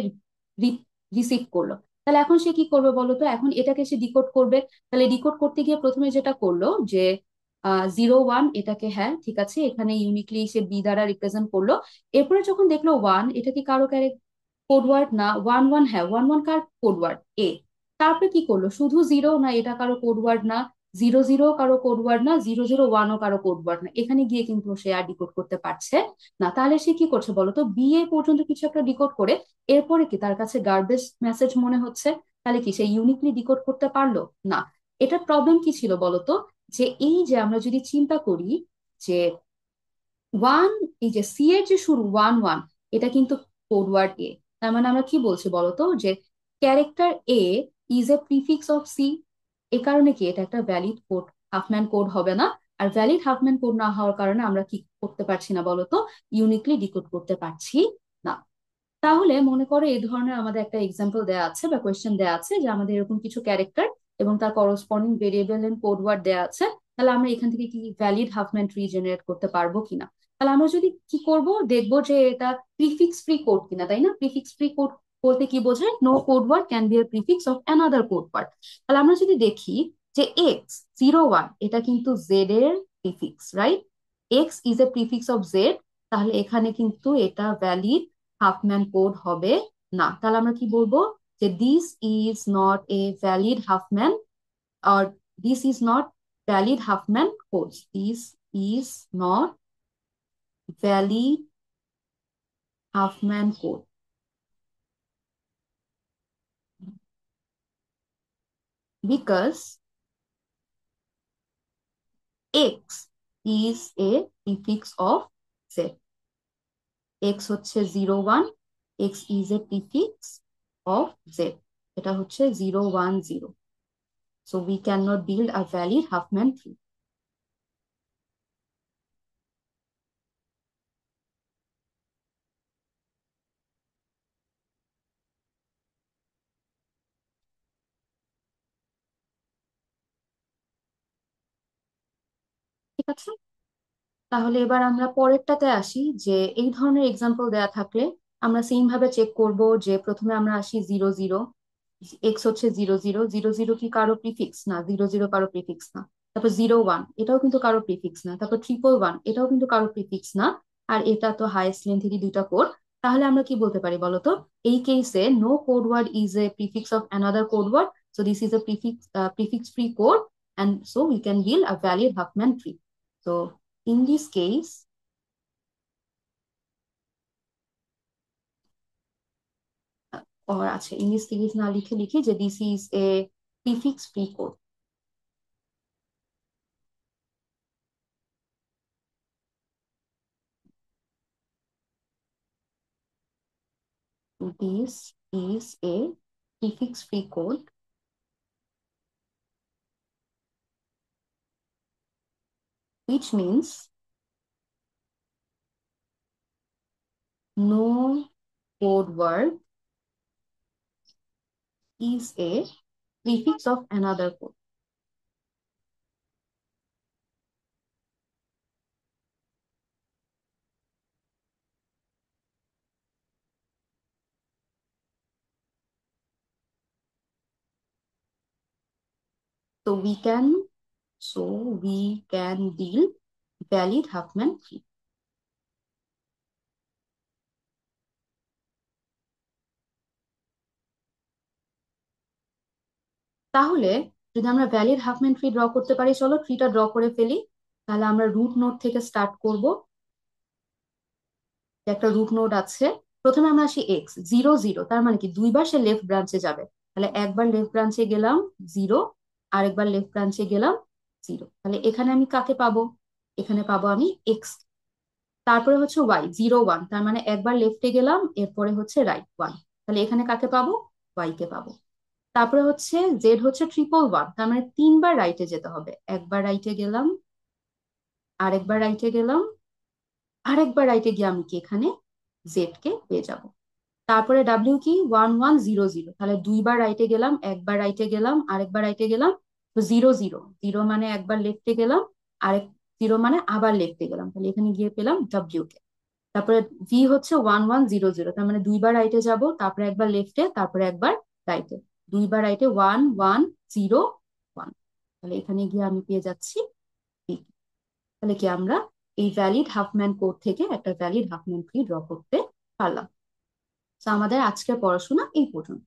[SPEAKER 1] রিসিভ করলো। তাহলে এখন সে কি করবে বলো তো? এখন এটাকে সে ডিকোড করবে। তাহলে ডিকোড করতে গিয়ে প্রথমে যেটা করলো, যে 0 1, এটাকে হ্যাঁ ঠিক আছে এখানে ইউনিকলি সে বি দ্বারা রিপ্রেজেন্ট করলো। এরপরে যখন দেখলো 1, এটা কি কারো কোড ওয়ার্ড না? 1 1, হ্যাঁ 1 1 কার কোড ওয়ার্ড? এ। তারপরে কি করলো? শুধু জিরো না, এটা কারো কোড ওয়ার্ড না। 0 0 কারো কোড ওয়ার্ড না, 0 0 1ও কারো কোড ওয়ার্ড না। এখানে গিয়ে কিন্তু সে আর ডিকোড করতে পারছে না। তাহলে সে কি করছে বলতো? বিয়ে পর্যন্ত কিছু একটা ডিকোড করে এরপরে কি তার কাছে গার্বেজ মেসেজ মনে হচ্ছে? তাহলে কি সে ইউনিকলি ডিকোড করতে পারলো না? এটার প্রবলেম কি ছিল বলতো? যে এই যে আমরা যদি চিন্তা করি যে ওয়ান, এই যে সি এর যে শুরু 1 1, এটা কিন্তু কোড ওয়ার্ড এ। তার মানে আমরা কি বলছি বলতো? যে character A is a prefix of C. এ কারণে কি এটা একটা ভ্যালিড কোড, হাফম্যান কোড হবে না। আর ভ্যালিড হাফম্যান কোড না হওয়ার কারণে আমরা কি করতে পারছি না বলতো? ইউনিকলি ডিকোড করতে পারছি না। তাহলে মনে করো এই ধরনের আমাদের একটা এক্সাম্পল দেওয়া আছে বা কোয়েশ্চেন দেওয়া আছে, যে আমাদের এরকম কিছু ক্যারেক্টার এবং তার corresponding variable and code word দেওয়া আছে। তাহলে আমরা এখান থেকে কি ভ্যালিড হাফম্যান ট্রি জেনারেট করতে পারবো কিনা? তাহলে আমরা যদি কি করব, দেখবো যে এটা প্রিফিক্স ফ্রি কোড কিনা, তাই না? প্রিফিক্স ফ্রি কোড বলতে কি বোঝায়? No code word can be a prefix of another code word. তাহলে আমরা যদি দেখি যে x 01 এটা কিন্তু জেড এর prefix, right? X is a prefix of Z, তাহলে এখানে কিন্তু এটা ভ্যালিড হাফম্যান কোড হবে না। তাহলে আমরা কি বলবো? যে this is not a valid Huffman, or this is not valid Huffman codes. This is not valid Huffman code because x is a prefix of z. x হচ্ছে 01, x is a prefix of z, এটা হচ্ছে 010, so we cannot build a valid Huffman tree. ঠিক আছে, তাহলে এবার আমরা পরেরটাতে আসি। যে এই ধরনের এক্সাম্পল দেয়া থাকলে আমরা সেম ভাবে চেক করব। যে প্রথমে আমরা আসি 00, এক্স হচ্ছে 00, 00 কি কারো প্রিফিক্স? না, 00 কারো প্রিফিক্স না। তারপর 01, এটাও কিন্তু কারো প্রিফিক্স না। তারপর 111, এটাও কিন্তু কারো প্রিফিক্স না। আর এটা তো হাইয়েস্ট লেন্থেরই দুইটা কোড। তাহলে আমরা কি বলতে পারি বলতো? এই কেসে no code word is a prefix of another code word, so this is a prefix free code, and so we can build a valid Huffman tree. So in this case, or আছে, in this case না লিখে লিখি যে this is a prefix free code. This is a prefix free code which means no code word is a prefix of another code. So we can build valid Huffman tree. তাহলে যদি আমরা valid Huffman tree draw করতে পারি, চলো ট্রিটা draw করে ফেলি। তাহলে আমরা রুট নোড থেকে স্টার্ট করব। একটা রুট নোড আছে। প্রথমে আমরা আসি x 00, তার মানে কি দুইবার সে লেফট ব্রাঞ্চে যাবে। তাহলে একবার লেফট ব্রাঞ্চে গেলাম 0, আরেকবার লেফট ব্রাঞ্চে গেলাম 0। তাহলে এখানে আমি কাকে পাবো? এখানে পাবো আমি এক্স। তারপরে হচ্ছে y 01, তার মানে একবার লেফটে গেলাম, এরপরে হচ্ছে রাইট 1। তাহলে এখানে কাকে পাবো? y কে পাবো। তারপরে হচ্ছে জেড হচ্ছে 111, তার মানে তিনবার রাইটে যেতে হবে। একবার রাইটে গেলাম, আরেকবার রাইটে গেলাম, আরেকবার রাইটে গিয়ে আমি কি এখানে জেড কে পেয়ে যাব। তারপরে ডাব্লিউ কি 1100, তাহলে দুইবার রাইটে গেলাম, একবার রাইটে গেলাম, আরেকবার রাইটে গেলাম, তো 00, 0 মানে একবার লেফটে গেলাম, আরেক 0 মানে আবার লেফটে গেলাম, তাহলে এখানে গিয়ে পেলাম ডাব্লিউ কে। তারপরে ভি হচ্ছে 1100, তার মানে দুইবার রাইটে যাব, তারপরে একবার লেফটে, তারপরে একবার রাইটে, দুইবার রাইটে 1101। তাহলে এখানে গিয়ে আমি পেয়ে যাচ্ছি পি। তাহলে কি আমরা এই ভ্যালিড হাফম্যান কোড থেকে একটা ভ্যালিড হাফম্যান ট্রি ড্র করতে পারলাম। তো আমাদের আজকের পড়াশোনা এই পর্যন্ত।